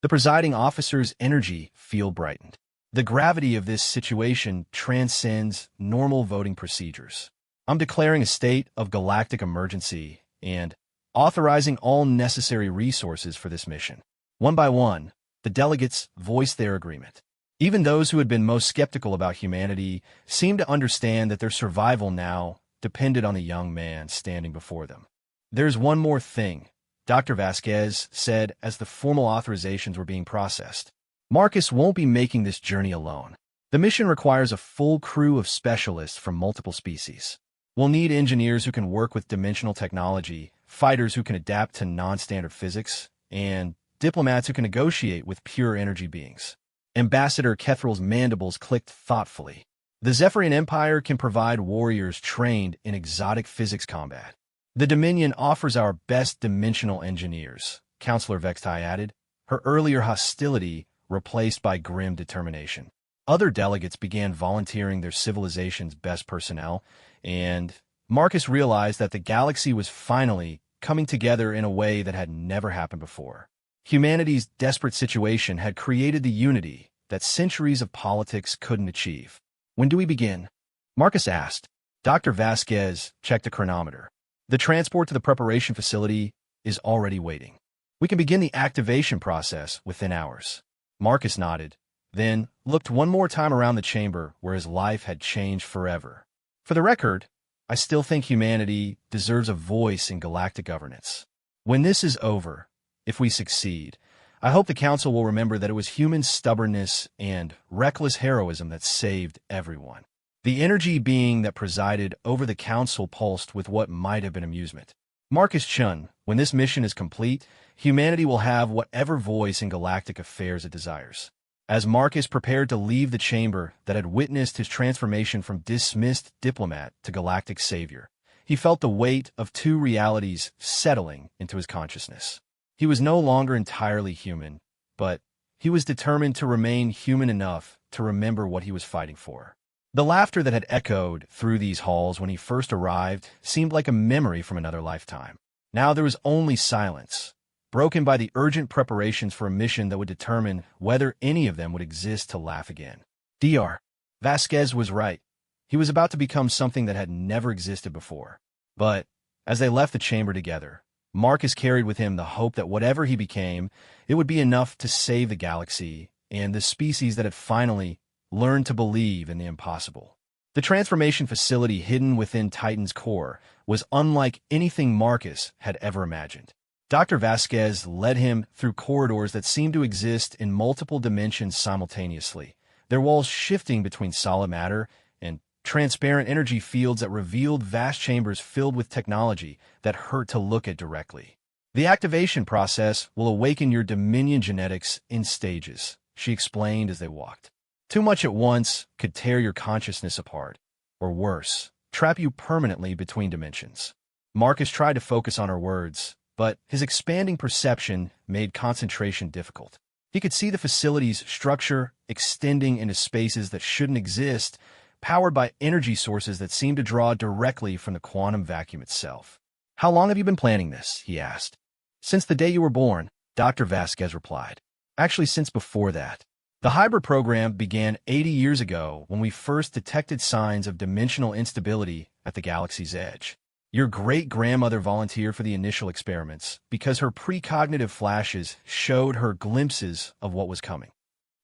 The presiding officer's energy field brightened. "The gravity of this situation transcends normal voting procedures. I'm declaring a state of galactic emergency and authorizing all necessary resources for this mission." One by one, the delegates voiced their agreement. Even those who had been most skeptical about humanity seemed to understand that their survival now depended on the young man standing before them. "There's one more thing," Dr. Vasquez said as the formal authorizations were being processed. "Marcus won't be making this journey alone. The mission requires a full crew of specialists from multiple species. We'll need engineers who can work with dimensional technology, fighters who can adapt to non-standard physics, and diplomats who can negotiate with pure energy beings. Ambassador Kethral's mandibles clicked thoughtfully. The Zephyrian Empire can provide warriors trained in exotic physics combat. The Dominion offers our best dimensional engineers, Counselor Vextai added, her earlier hostility replaced by grim determination. Other delegates began volunteering their civilization's best personnel, and Marcus realized that the galaxy was finally coming together in a way that had never happened before. Humanity's desperate situation had created the unity that centuries of politics couldn't achieve. When do we begin? Marcus asked. Dr. Vasquez checked a chronometer. The transport to the preparation facility is already waiting. We can begin the activation process within hours. Marcus nodded, then looked one more time around the chamber where his life had changed forever. For the record, I still think humanity deserves a voice in galactic governance. When this is over, if we succeed, I hope the Council will remember that it was human stubbornness and reckless heroism that saved everyone. The energy being that presided over the Council pulsed with what might have been amusement. Marcus Chun, when this mission is complete, humanity will have whatever voice in galactic affairs it desires. As Marcus prepared to leave the chamber that had witnessed his transformation from dismissed diplomat to galactic savior, he felt the weight of two realities settling into his consciousness. He was no longer entirely human, but he was determined to remain human enough to remember what he was fighting for. The laughter that had echoed through these halls when he first arrived seemed like a memory from another lifetime. Now there was only silence, broken by the urgent preparations for a mission that would determine whether any of them would exist to laugh again. Dr. Vasquez was right. He was about to become something that had never existed before. But as they left the chamber together, Marcus carried with him the hope that whatever he became, it would be enough to save the galaxy and the species that had finally learned to believe in the impossible. The transformation facility hidden within Titan's core was unlike anything Marcus had ever imagined. Dr. Vasquez led him through corridors that seemed to exist in multiple dimensions simultaneously, their walls shifting between solid matter and transparent energy fields that revealed vast chambers filled with technology that hurt to look at directly. The activation process will awaken your Dominion genetics in stages, she explained as they walked. Too much at once could tear your consciousness apart, or worse, trap you permanently between dimensions. Marcus tried to focus on her words, but his expanding perception made concentration difficult. He could see the facility's structure extending into spaces that shouldn't exist, powered by energy sources that seemed to draw directly from the quantum vacuum itself. How long have you been planning this? He asked. Since the day you were born, Dr. Vasquez replied. Actually, since before that. The hybrid program began 80 years ago when we first detected signs of dimensional instability at the galaxy's edge. Your great-grandmother volunteered for the initial experiments because her precognitive flashes showed her glimpses of what was coming.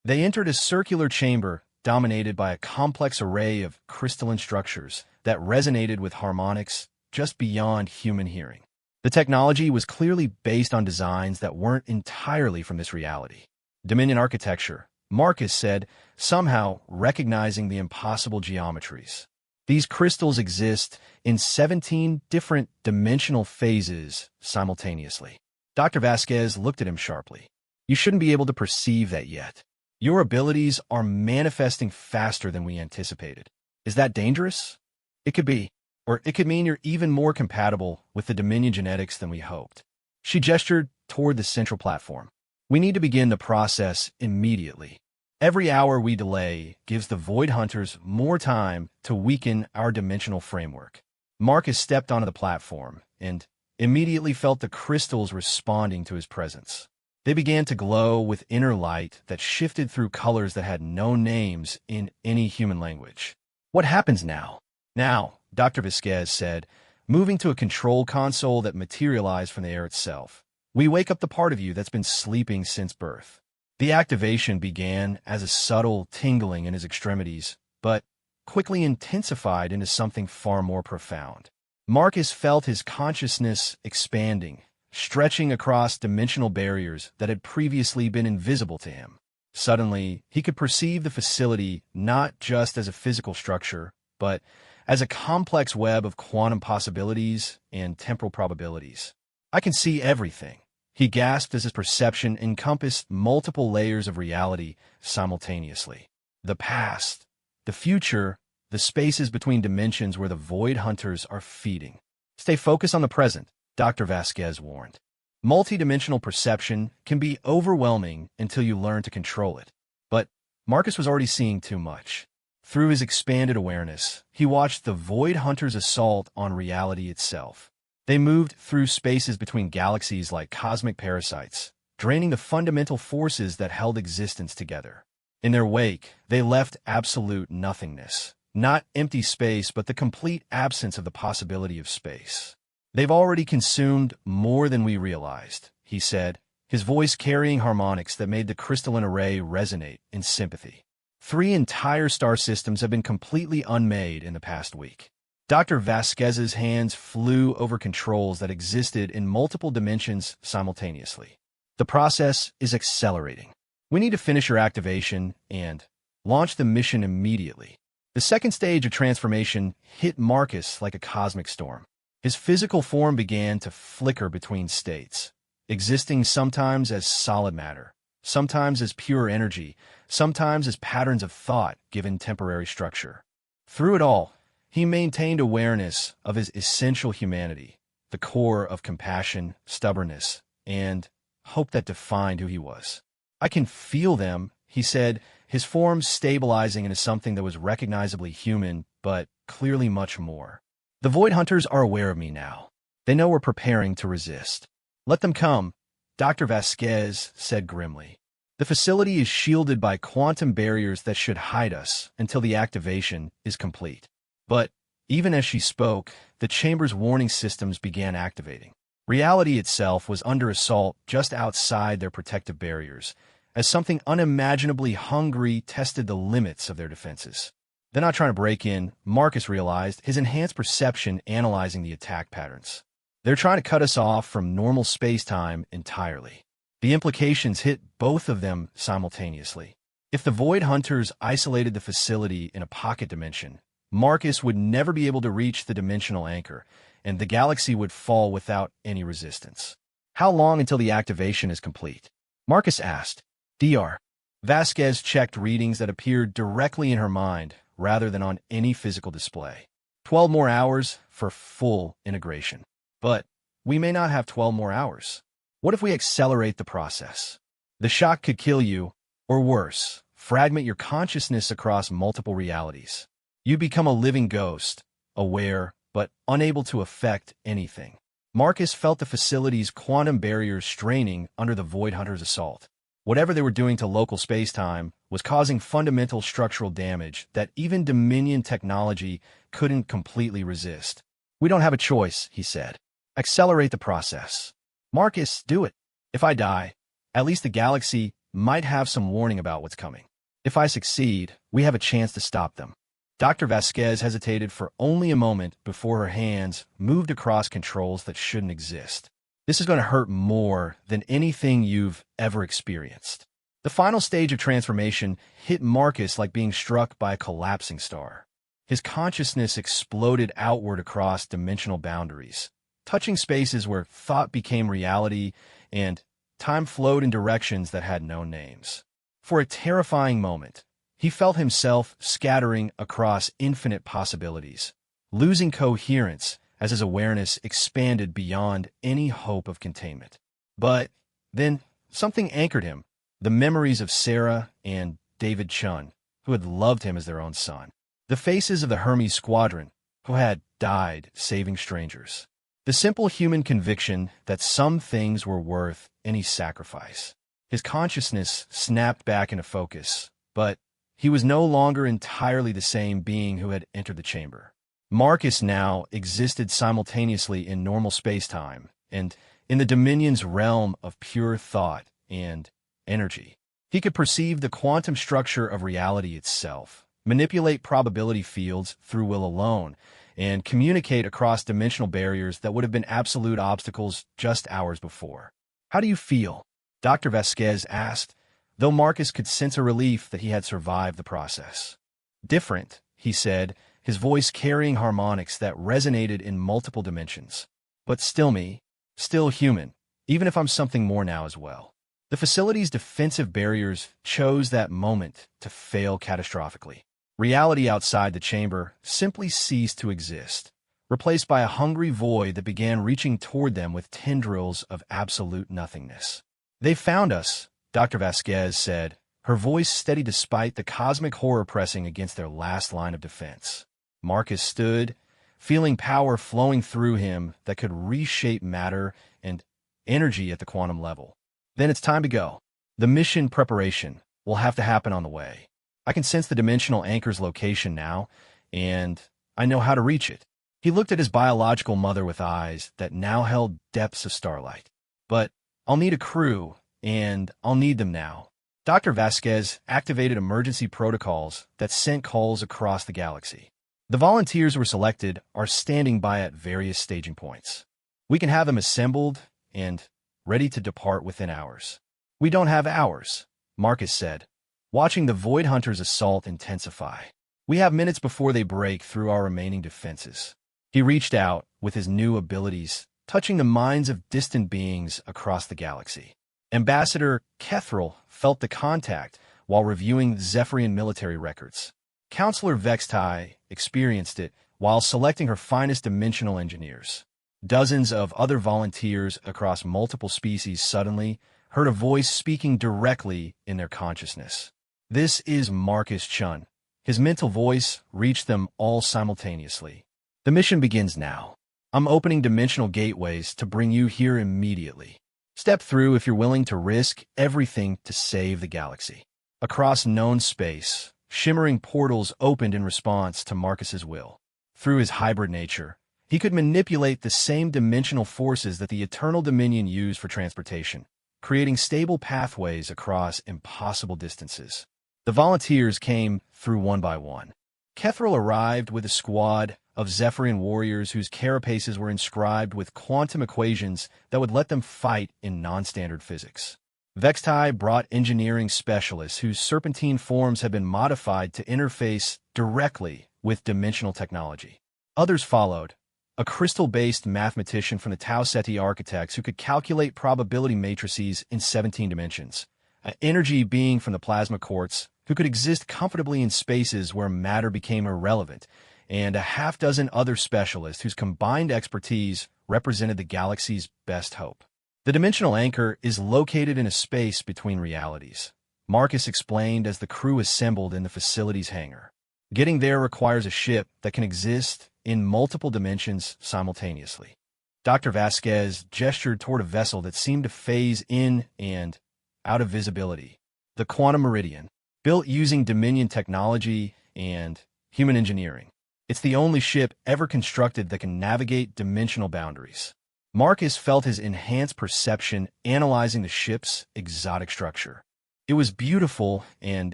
They entered a circular chamber dominated by a complex array of crystalline structures that resonated with harmonics just beyond human hearing. The technology was clearly based on designs that weren't entirely from this reality. Dominion architecture, Marcus said, somehow recognizing the impossible geometries. These crystals exist in 17 different dimensional phases simultaneously. Dr. Vasquez looked at him sharply. You shouldn't be able to perceive that yet. Your abilities are manifesting faster than we anticipated. Is that dangerous? It could be. Or it could mean you're even more compatible with the Dominion genetics than we hoped. She gestured toward the central platform. We need to begin the process immediately. Every hour we delay gives the Void Hunters more time to weaken our dimensional framework. Marcus stepped onto the platform and immediately felt the crystals responding to his presence. They began to glow with inner light that shifted through colors that had no names in any human language. What happens now? Now, Dr. Vasquez said, moving to a control console that materialized from the air itself. We wake up the part of you that's been sleeping since birth. The activation began as a subtle tingling in his extremities, but quickly intensified into something far more profound. Marcus felt his consciousness expanding, stretching across dimensional barriers that had previously been invisible to him. Suddenly, he could perceive the facility not just as a physical structure, but as a complex web of quantum possibilities and temporal probabilities. I can see everything, he gasped as his perception encompassed multiple layers of reality simultaneously. The past, the future, the spaces between dimensions where the void hunters are feeding. Stay focused on the present, Dr. Vasquez warned. Multidimensional perception can be overwhelming until you learn to control it. But Marcus was already seeing too much. Through his expanded awareness, he watched the void hunters' assault on reality itself. They moved through spaces between galaxies like cosmic parasites, draining the fundamental forces that held existence together. In their wake, they left absolute nothingness. Not empty space, but the complete absence of the possibility of space. They've already consumed more than we realized, he said, his voice carrying harmonics that made the crystalline array resonate in sympathy. 3 entire star systems have been completely unmade in the past week. Dr. Vasquez's hands flew over controls that existed in multiple dimensions simultaneously. The process is accelerating. We need to finish your activation and launch the mission immediately. The second stage of transformation hit Marcus like a cosmic storm. His physical form began to flicker between states, existing sometimes as solid matter, sometimes as pure energy, sometimes as patterns of thought given temporary structure. Through it all, he maintained awareness of his essential humanity, the core of compassion, stubbornness, and hope that defined who he was. I can feel them, he said, his form stabilizing into something that was recognizably human, but clearly much more. The Void Hunters are aware of me now. They know we're preparing to resist. Let them come, Dr. Vasquez said grimly. The facility is shielded by quantum barriers that should hide us until the activation is complete. But even as she spoke, the chamber's warning systems began activating. Reality itself was under assault just outside their protective barriers, as something unimaginably hungry tested the limits of their defenses. They're not trying to break in, Marcus realized, his enhanced perception analyzing the attack patterns. They're trying to cut us off from normal space-time entirely. The implications hit both of them simultaneously. If the Void Hunters isolated the facility in a pocket dimension, Marcus would never be able to reach the dimensional anchor, and the galaxy would fall without any resistance. How long until the activation is complete? Marcus asked. Dr. Vasquez checked readings that appeared directly in her mind, rather than on any physical display. 12 more hours for full integration. But we may not have 12 more hours. What if we accelerate the process? The shock could kill you, or worse, fragment your consciousness across multiple realities. You become a living ghost, aware, but unable to affect anything. Marcus felt the facility's quantum barriers straining under the Void Hunter's assault. Whatever they were doing to local space-time was causing fundamental structural damage that even Dominion technology couldn't completely resist. We don't have a choice, he said. Accelerate the process. Marcus, do it. If I die, at least the galaxy might have some warning about what's coming. If I succeed, we have a chance to stop them. Dr. Vasquez hesitated for only a moment before her hands moved across controls that shouldn't exist. This is going to hurt more than anything you've ever experienced. The final stage of transformation hit Marcus like being struck by a collapsing star. His consciousness exploded outward across dimensional boundaries, touching spaces where thought became reality and time flowed in directions that had no names. For a terrifying moment, he felt himself scattering across infinite possibilities, losing coherence as his awareness expanded beyond any hope of containment. But then something anchored him, the memories of Sarah and David Chun, who had loved him as their own son. The faces of the Hermes Squadron, who had died saving strangers. The simple human conviction that some things were worth any sacrifice. His consciousness snapped back into focus, but he was no longer entirely the same being who had entered the chamber. Marcus now existed simultaneously in normal space-time and in the Dominion's realm of pure thought and energy. He could perceive the quantum structure of reality itself, manipulate probability fields through will alone, and communicate across dimensional barriers that would have been absolute obstacles just hours before. How do you feel? Dr. Vasquez asked, though Marcus could sense a relief that he had survived the process. Different, he said, his voice carrying harmonics that resonated in multiple dimensions. But still me, still human, even if I'm something more now as well. The facility's defensive barriers chose that moment to fail catastrophically. Reality outside the chamber simply ceased to exist, replaced by a hungry void that began reaching toward them with tendrils of absolute nothingness. "They found us," Dr. Vasquez said, her voice steady despite the cosmic horror pressing against their last line of defense. Marcus stood, feeling power flowing through him that could reshape matter and energy at the quantum level. "Then it's time to go. The mission preparation will have to happen on the way. I can sense the dimensional anchor's location now, and I know how to reach it." He looked at his biological mother with eyes that now held depths of starlight. "But I'll need a crew, and I'll need them now." Dr. Vasquez activated emergency protocols that sent calls across the galaxy. The volunteers who were selected are standing by at various staging points. "We can have them assembled and ready to depart within hours." "We don't have hours," Marcus said, watching the Void Hunters' assault intensify. "We have minutes before they break through our remaining defenses." He reached out with his new abilities, touching the minds of distant beings across the galaxy. Ambassador Kethril felt the contact while reviewing Zephyrian military records. Counselor Vextai experienced it while selecting her finest dimensional engineers. Dozens of other volunteers across multiple species suddenly heard a voice speaking directly in their consciousness. "This is Marcus Chun." His mental voice reached them all simultaneously. "The mission begins now. I'm opening dimensional gateways to bring you here immediately. Step through if you're willing to risk everything to save the galaxy." Across known space, shimmering portals opened in response to Marcus's will. Through his hybrid nature, he could manipulate the same dimensional forces that the Eternal Dominion used for transportation, creating stable pathways across impossible distances. The volunteers came through one by one. Kethril arrived with a squad of Zephyrian warriors whose carapaces were inscribed with quantum equations that would let them fight in non-standard physics. Vextai brought engineering specialists whose serpentine forms had been modified to interface directly with dimensional technology. Others followed, a crystal-based mathematician from the Tau Ceti architects who could calculate probability matrices in 17 dimensions, an energy being from the plasma quartz who could exist comfortably in spaces where matter became irrelevant, and a half-dozen other specialists whose combined expertise represented the galaxy's best hope. "The dimensional anchor is located in a space between realities," Marcus explained as the crew assembled in the facility's hangar. "Getting there requires a ship that can exist in multiple dimensions simultaneously." Dr. Vasquez gestured toward a vessel that seemed to phase in and out of visibility. "The Quantum Meridian, built using Dominion technology and human engineering. It's the only ship ever constructed that can navigate dimensional boundaries." Marcus felt his enhanced perception analyzing the ship's exotic structure. It was beautiful and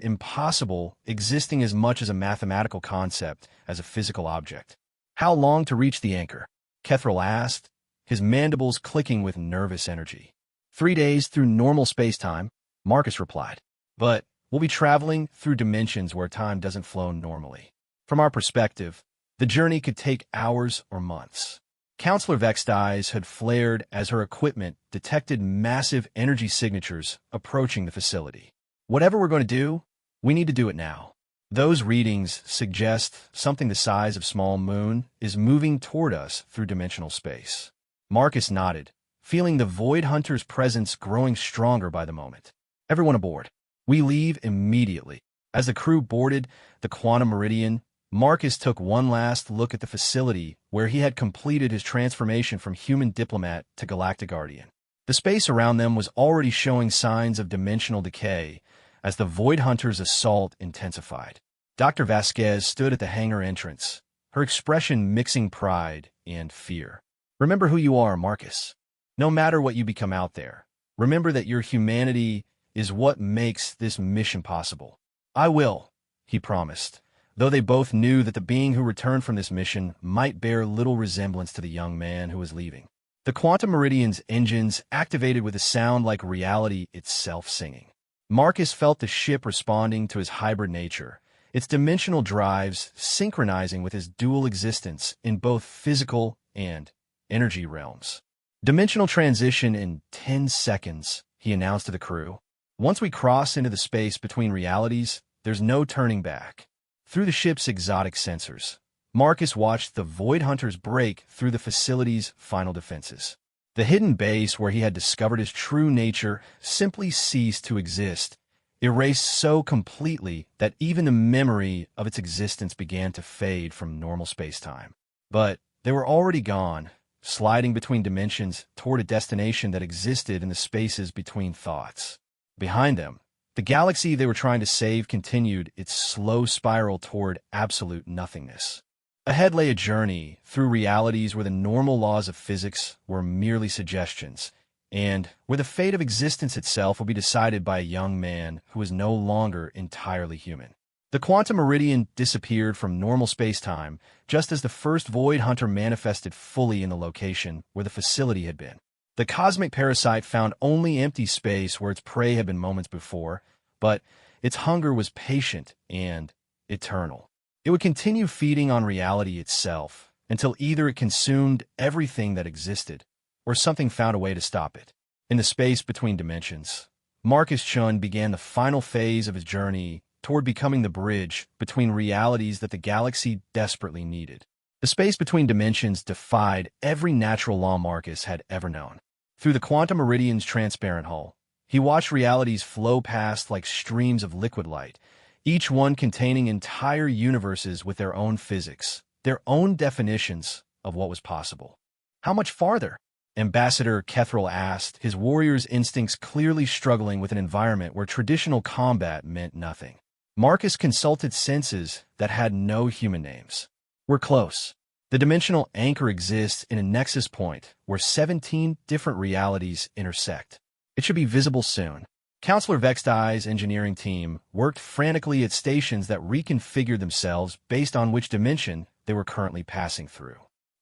impossible, existing as much as a mathematical concept as a physical object. "How long to reach the anchor?" Kethril asked, his mandibles clicking with nervous energy. 3 days through normal space-time," Marcus replied. "But we'll be traveling through dimensions where time doesn't flow normally. From our perspective, the journey could take hours or months." Counselor Vex's eyes had flared as her equipment detected massive energy signatures approaching the facility. "Whatever we're going to do, we need to do it now. Those readings suggest something the size of small moon is moving toward us through dimensional space." Marcus nodded, feeling the Void Hunter's presence growing stronger by the moment. "Everyone aboard. We leave immediately." As the crew boarded the Quantum Meridian, Marcus took one last look at the facility where he had completed his transformation from human diplomat to galactic guardian. The space around them was already showing signs of dimensional decay as the Void Hunter's assault intensified. Dr. Vasquez stood at the hangar entrance, her expression mixing pride and fear. "Remember who you are, Marcus. No matter what you become out there, remember that your humanity is what makes this mission possible." "I will," he promised, though they both knew that the being who returned from this mission might bear little resemblance to the young man who was leaving. The Quantum Meridian's engines activated with a sound like reality itself singing. Marcus felt the ship responding to his hybrid nature, its dimensional drives synchronizing with his dual existence in both physical and energy realms. Dimensional transition in 10 seconds, he announced to the crew. Once we cross into the space between realities, there's no turning back. Through the ship's exotic sensors, Marcus watched the Void Hunters break through the facility's final defenses. The hidden base where he had discovered his true nature simply ceased to exist, erased so completely that even the memory of its existence began to fade from normal space-time. But they were already gone, sliding between dimensions toward a destination that existed in the spaces between thoughts. Behind them, the galaxy they were trying to save continued its slow spiral toward absolute nothingness. Ahead lay a journey through realities where the normal laws of physics were merely suggestions, and where the fate of existence itself would be decided by a young man who was no longer entirely human. The quantum meridian disappeared from normal space-time just as the first Void Hunter manifested fully in the location where the facility had been. The cosmic parasite found only empty space where its prey had been moments before, but its hunger was patient and eternal. It would continue feeding on reality itself until either it consumed everything that existed or something found a way to stop it. In the space between dimensions, Marcus Chun began the final phase of his journey toward becoming the bridge between realities that the galaxy desperately needed. The space between dimensions defied every natural law Marcus had ever known. Through the quantum meridian's transparent hull, he watched realities flow past like streams of liquid light, each one containing entire universes with their own physics, their own definitions of what was possible. How much farther? Ambassador Kethril asked, his warrior's instincts clearly struggling with an environment where traditional combat meant nothing. Marcus consulted senses that had no human names. We're close. The dimensional anchor exists in a nexus point where 17 different realities intersect. It should be visible soon. Counselor Vextai's engineering team worked frantically at stations that reconfigured themselves based on which dimension they were currently passing through.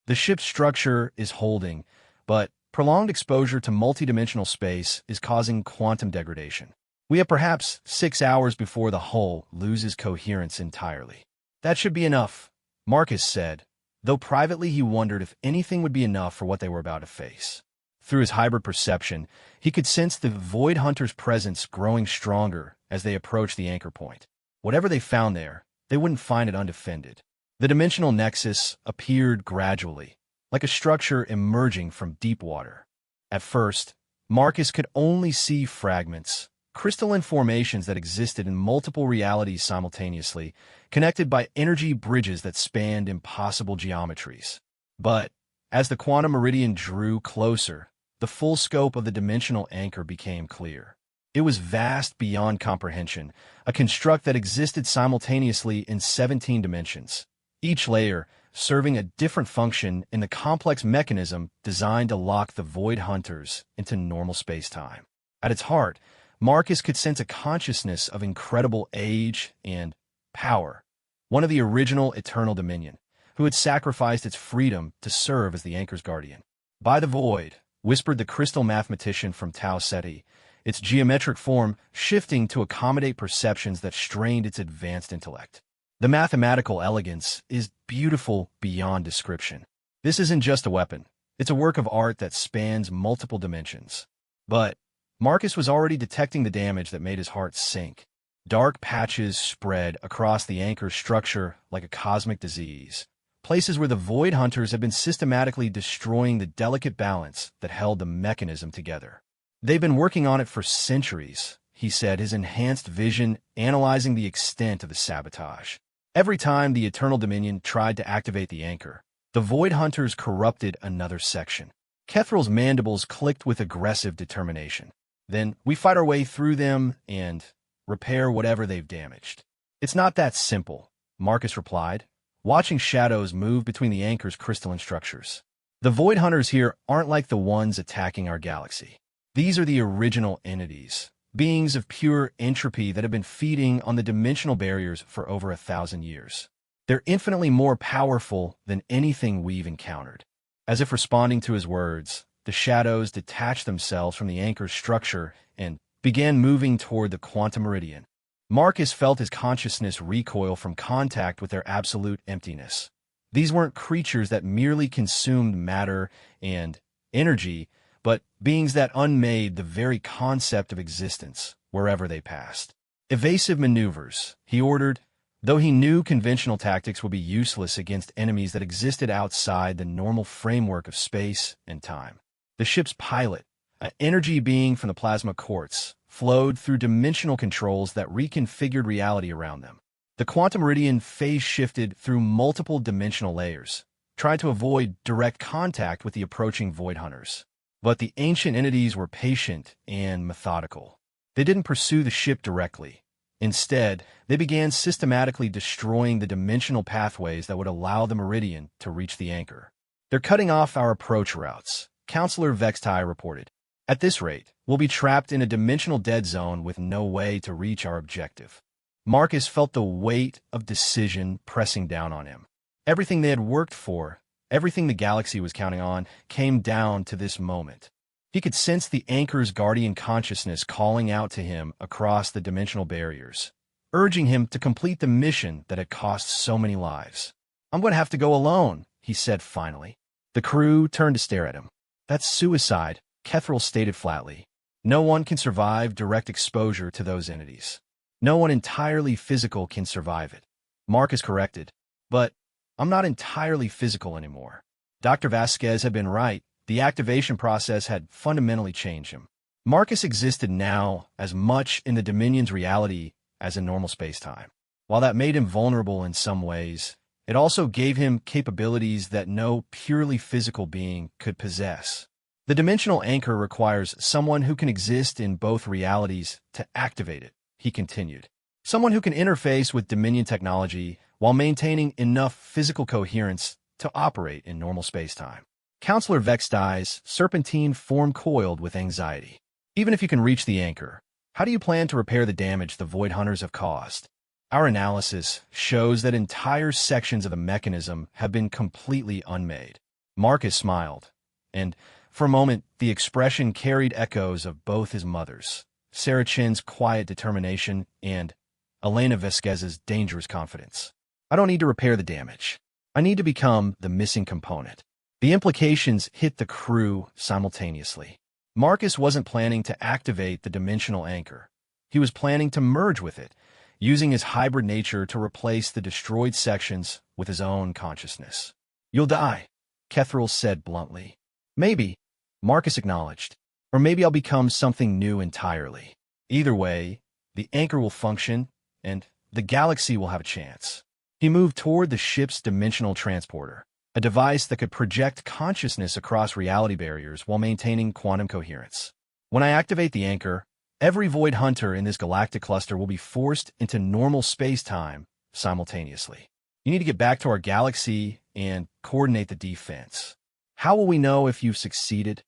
The ship's structure is holding, but prolonged exposure to multidimensional space is causing quantum degradation. We have perhaps 6 hours before the hull loses coherence entirely. That should be enough, Marcus said, though privately he wondered if anything would be enough for what they were about to face. Through his hybrid perception, he could sense the Void Hunter's presence growing stronger as they approached the anchor point. Whatever they found there, they wouldn't find it undefended. The dimensional nexus appeared gradually, like a structure emerging from deep water. At first, Marcus could only see fragments, crystalline formations that existed in multiple realities simultaneously, connected by energy bridges that spanned impossible geometries. But as the quantum meridian drew closer, the full scope of the dimensional anchor became clear. It was vast beyond comprehension, a construct that existed simultaneously in 17 dimensions, each layer serving a different function in the complex mechanism designed to lock the Void Hunters into normal space-time. At its heart, Marcus could sense a consciousness of incredible age and power, one of the original Eternal Dominion, who had sacrificed its freedom to serve as the anchor's guardian. By the void, whispered the crystal mathematician from Tau Ceti, its geometric form shifting to accommodate perceptions that strained its advanced intellect. The mathematical elegance is beautiful beyond description. This isn't just a weapon. It's a work of art that spans multiple dimensions. But Marcus was already detecting the damage that made his heart sink. Dark patches spread across the anchor's structure like a cosmic disease, places where the Void Hunters had been systematically destroying the delicate balance that held the mechanism together. They've been working on it for centuries, he said, his enhanced vision analyzing the extent of the sabotage. Every time the Eternal Dominion tried to activate the anchor, the Void Hunters corrupted another section. Kethril's mandibles clicked with aggressive determination. Then we fight our way through them and repair whatever they've damaged. It's not that simple, Marcus replied, watching shadows move between the anchor's crystalline structures. The Void Hunters here aren't like the ones attacking our galaxy. These are the original entities, beings of pure entropy that have been feeding on the dimensional barriers for over 1,000 years. They're infinitely more powerful than anything we've encountered. As if responding to his words, the shadows detached themselves from the anchor's structure and began moving toward the quantum meridian. Marcus felt his consciousness recoil from contact with their absolute emptiness. These weren't creatures that merely consumed matter and energy, but beings that unmade the very concept of existence wherever they passed. Evasive maneuvers, he ordered, though he knew conventional tactics would be useless against enemies that existed outside the normal framework of space and time. The ship's pilot, an energy being from the plasma quartz, flowed through dimensional controls that reconfigured reality around them. The quantum meridian phase-shifted through multiple dimensional layers, tried to avoid direct contact with the approaching void hunters. But the ancient entities were patient and methodical. They didn't pursue the ship directly. Instead, they began systematically destroying the dimensional pathways that would allow the meridian to reach the anchor. "They're cutting off our approach routes," Counselor Vextai reported. "At this rate, we'll be trapped in a dimensional dead zone with no way to reach our objective." Marcus felt the weight of decision pressing down on him. Everything they had worked for, everything the galaxy was counting on, came down to this moment. He could sense the anchor's guardian consciousness calling out to him across the dimensional barriers, urging him to complete the mission that had cost so many lives. "I'm going to have to go alone," he said finally. The crew turned to stare at him. "That's suicide," Kethril stated flatly. "No one can survive direct exposure to those entities. No one entirely physical can survive it." Marcus corrected. "But I'm not entirely physical anymore." Dr. Vasquez had been right. The activation process had fundamentally changed him. Marcus existed now as much in the Dominion's reality as in normal space-time. While that made him vulnerable in some ways, it also gave him capabilities that no purely physical being could possess. The dimensional anchor requires someone who can exist in both realities to activate it, he continued. Someone who can interface with Dominion technology while maintaining enough physical coherence to operate in normal space-time. Counselor Vextai's serpentine form coiled with anxiety. "Even if you can reach the anchor, how do you plan to repair the damage the Void Hunters have caused?" "Our analysis shows that entire sections of the mechanism have been completely unmade." Marcus smiled, and for a moment the expression carried echoes of both his mother's, Sarah Chin's quiet determination, and Elena Vasquez's dangerous confidence. "I don't need to repair the damage. I need to become the missing component." The implications hit the crew simultaneously. Marcus wasn't planning to activate the dimensional anchor. He was planning to merge with it, using his hybrid nature to replace the destroyed sections with his own consciousness. "You'll die," Kethril said bluntly. "Maybe," Marcus acknowledged. "Or maybe I'll become something new entirely. Either way, the anchor will function, and the galaxy will have a chance." He moved toward the ship's dimensional transporter, a device that could project consciousness across reality barriers while maintaining quantum coherence. "When I activate the anchor, every void hunter in this galactic cluster will be forced into normal space-time simultaneously. You need to get back to our galaxy and coordinate the defense." "How will we know if you've succeeded?"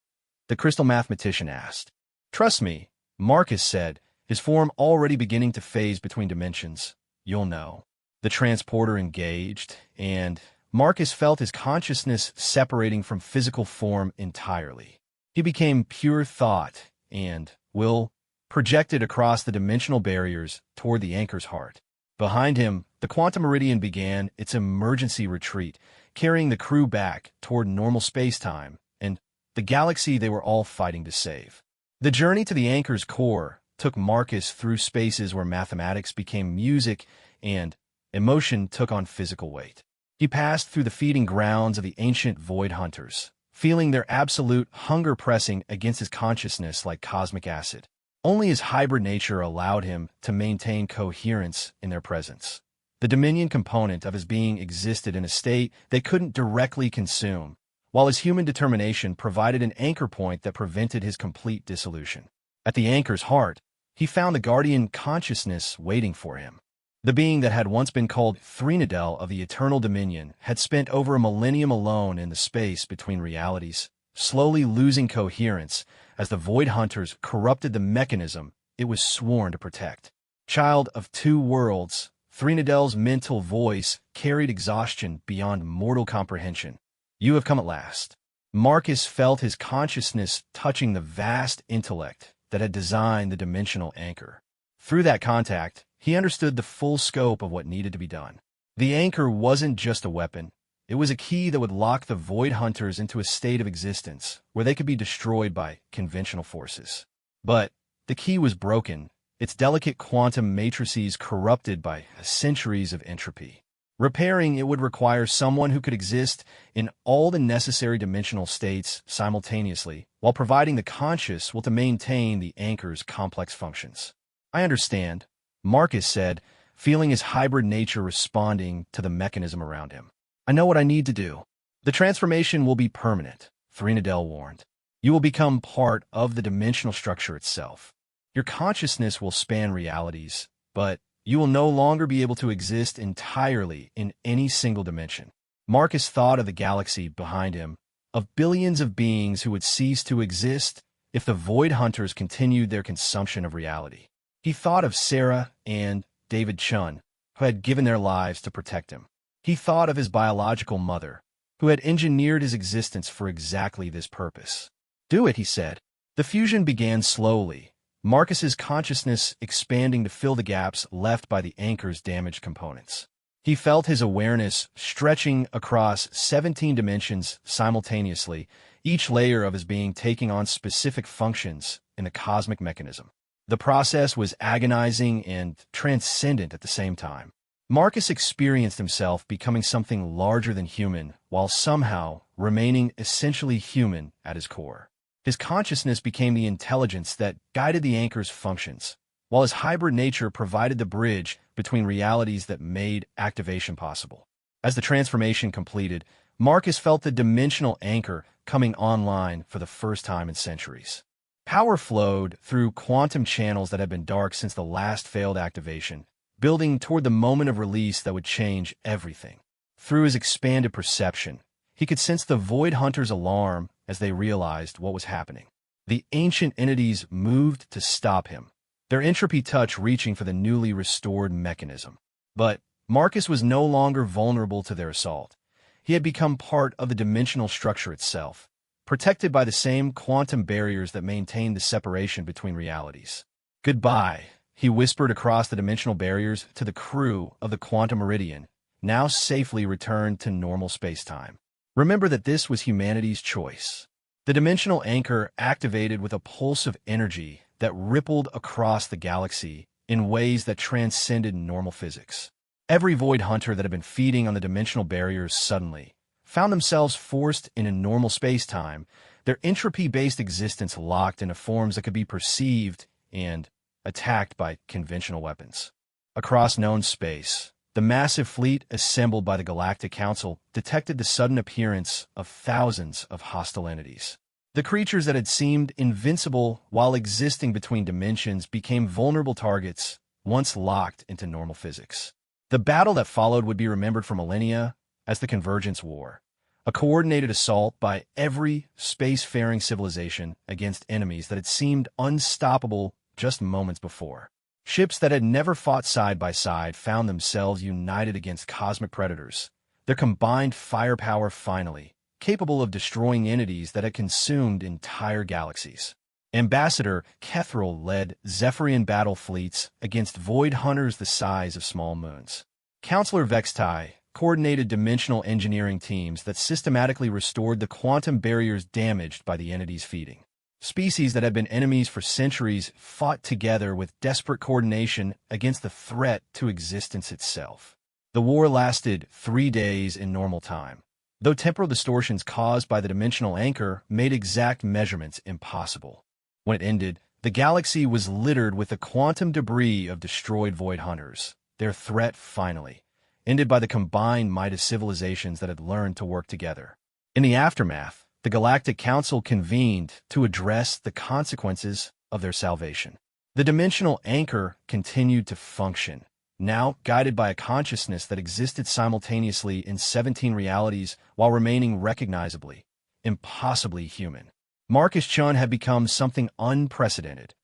the crystal mathematician asked. "Trust me," Marcus said, his form already beginning to phase between dimensions. "You'll know." The transporter engaged, and Marcus felt his consciousness separating from physical form entirely. He became pure thought and will projected across the dimensional barriers toward the anchor's heart. Behind him, the quantum meridian began its emergency retreat, carrying the crew back toward normal space-time and the galaxy they were all fighting to save. The journey to the anchor's core took Marcus through spaces where mathematics became music and emotion took on physical weight. He passed through the feeding grounds of the ancient void hunters, feeling their absolute hunger pressing against his consciousness like cosmic acid. Only his hybrid nature allowed him to maintain coherence in their presence. The Dominion component of his being existed in a state they couldn't directly consume, while his human determination provided an anchor point that prevented his complete dissolution. At the anchor's heart, he found the guardian consciousness waiting for him. The being that had once been called Threnodel of the Eternal Dominion had spent over a millennium alone in the space between realities, slowly losing coherence as the Void Hunters corrupted the mechanism it was sworn to protect. Child of two worlds, Threenodel's mental voice carried exhaustion beyond mortal comprehension. "You have come at last." Marcus felt his consciousness touching the vast intellect that had designed the dimensional anchor. Through that contact, he understood the full scope of what needed to be done. The anchor wasn't just a weapon. It was a key that would lock the Void Hunters into a state of existence where they could be destroyed by conventional forces. But the key was broken, its delicate quantum matrices corrupted by centuries of entropy. Repairing it would require someone who could exist in all the necessary dimensional states simultaneously, while providing the conscious will to maintain the anchor's complex functions. "I understand," Marcus said, feeling his hybrid nature responding to the mechanism around him. "I know what I need to do." "The transformation will be permanent," Threnadel warned. "You will become part of the dimensional structure itself. Your consciousness will span realities, but you will no longer be able to exist entirely in any single dimension." Marcus thought of the galaxy behind him, of billions of beings who would cease to exist if the Void Hunters continued their consumption of reality. He thought of Sarah and David Chun, who had given their lives to protect him. He thought of his biological mother, who had engineered his existence for exactly this purpose. "Do it," he said. The fusion began slowly, Marcus's consciousness expanding to fill the gaps left by the anchor's damaged components. He felt his awareness stretching across 17 dimensions simultaneously, each layer of his being taking on specific functions in the cosmic mechanism. The process was agonizing and transcendent at the same time. Marcus experienced himself becoming something larger than human, while somehow remaining essentially human at his core. His consciousness became the intelligence that guided the anchor's functions, while his hybrid nature provided the bridge between realities that made activation possible. As the transformation completed, Marcus felt the dimensional anchor coming online for the first time in centuries. Power flowed through quantum channels that had been dark since the last failed activation, building toward the moment of release that would change everything. Through his expanded perception, he could sense the Void Hunters' alarm as they realized what was happening. The ancient entities moved to stop him, their entropy touch reaching for the newly restored mechanism. But Marcus was no longer vulnerable to their assault. He had become part of the dimensional structure itself, protected by the same quantum barriers that maintained the separation between realities. "Goodbye," he whispered across the dimensional barriers to the crew of the Quantum Meridian, now safely returned to normal space-time. "Remember that this was humanity's choice." The dimensional anchor activated with a pulse of energy that rippled across the galaxy in ways that transcended normal physics. Every Void Hunter that had been feeding on the dimensional barriers suddenly found themselves forced into normal space-time, their entropy-based existence locked into forms that could be perceived and attacked by conventional weapons. Across known space, the massive fleet assembled by the Galactic Council detected the sudden appearance of thousands of hostile entities. The creatures that had seemed invincible while existing between dimensions became vulnerable targets once locked into normal physics. The battle that followed would be remembered for millennia as the Convergence War, a coordinated assault by every spacefaring civilization against enemies that had seemed unstoppable just moments before. Ships that had never fought side by side found themselves united against cosmic predators, their combined firepower finally capable of destroying entities that had consumed entire galaxies. Ambassador Kethril led Zephyrian battle fleets against Void Hunters the size of small moons. Counselor Vextai coordinated dimensional engineering teams that systematically restored the quantum barriers damaged by the entities feeding. Species that had been enemies for centuries fought together with desperate coordination against the threat to existence itself. The war lasted 3 days in normal time, though temporal distortions caused by the dimensional anchor made exact measurements impossible. When it ended, the galaxy was littered with the quantum debris of destroyed Void Hunters, their threat finally ended by the combined might of civilizations that had learned to work together. In the aftermath, the Galactic Council convened to address the consequences of their salvation. The dimensional anchor continued to function, now guided by a consciousness that existed simultaneously in 17 realities while remaining recognizably, impossibly human. Marcus Chun had become something unprecedented,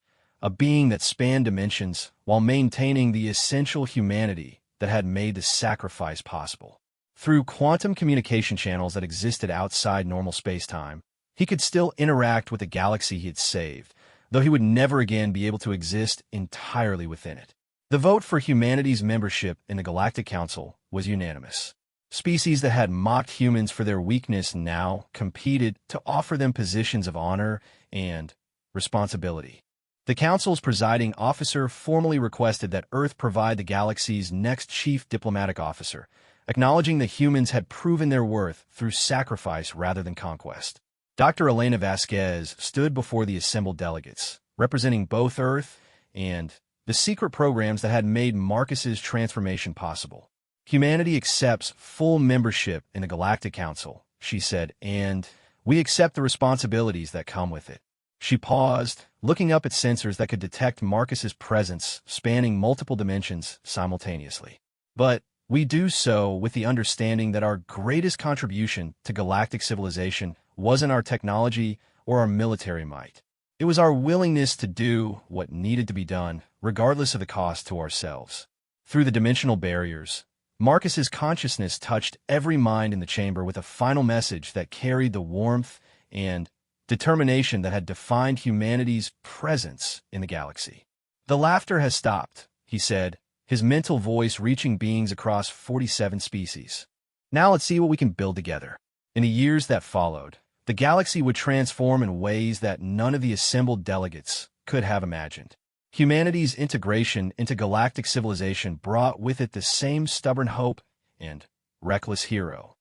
a being that spanned dimensions while maintaining the essential humanity that had made the sacrifice possible. Through quantum communication channels that existed outside normal space-time, he could still interact with the galaxy he had saved, though he would never again be able to exist entirely within it. The vote for humanity's membership in the Galactic Council was unanimous. Species that had mocked humans for their weakness now competed to offer them positions of honor and responsibility. The Council's presiding officer formally requested that Earth provide the galaxy's next chief diplomatic officer, acknowledging that humans had proven their worth through sacrifice rather than conquest. Dr. Elena Vasquez stood before the assembled delegates, representing both Earth and the secret programs that had made Marcus's transformation possible. Humanity accepts full membership in the Galactic Council, she said, and we accept the responsibilities that come with it. She paused, looking up at sensors that could detect Marcus's presence spanning multiple dimensions simultaneously. But we do so with the understanding that our greatest contribution to galactic civilization wasn't our technology or our military might. It was our willingness to do what needed to be done, regardless of the cost to ourselves. Through the dimensional barriers, Marcus's consciousness touched every mind in the chamber with a final message that carried the warmth and determination that had defined humanity's presence in the galaxy. The laughter has stopped, he said, his mental voice reaching beings across 47 species. Now let's see what we can build together. In the years that followed, the galaxy would transform in ways that none of the assembled delegates could have imagined. Humanity's integration into galactic civilization brought with it the same stubborn hope and reckless hero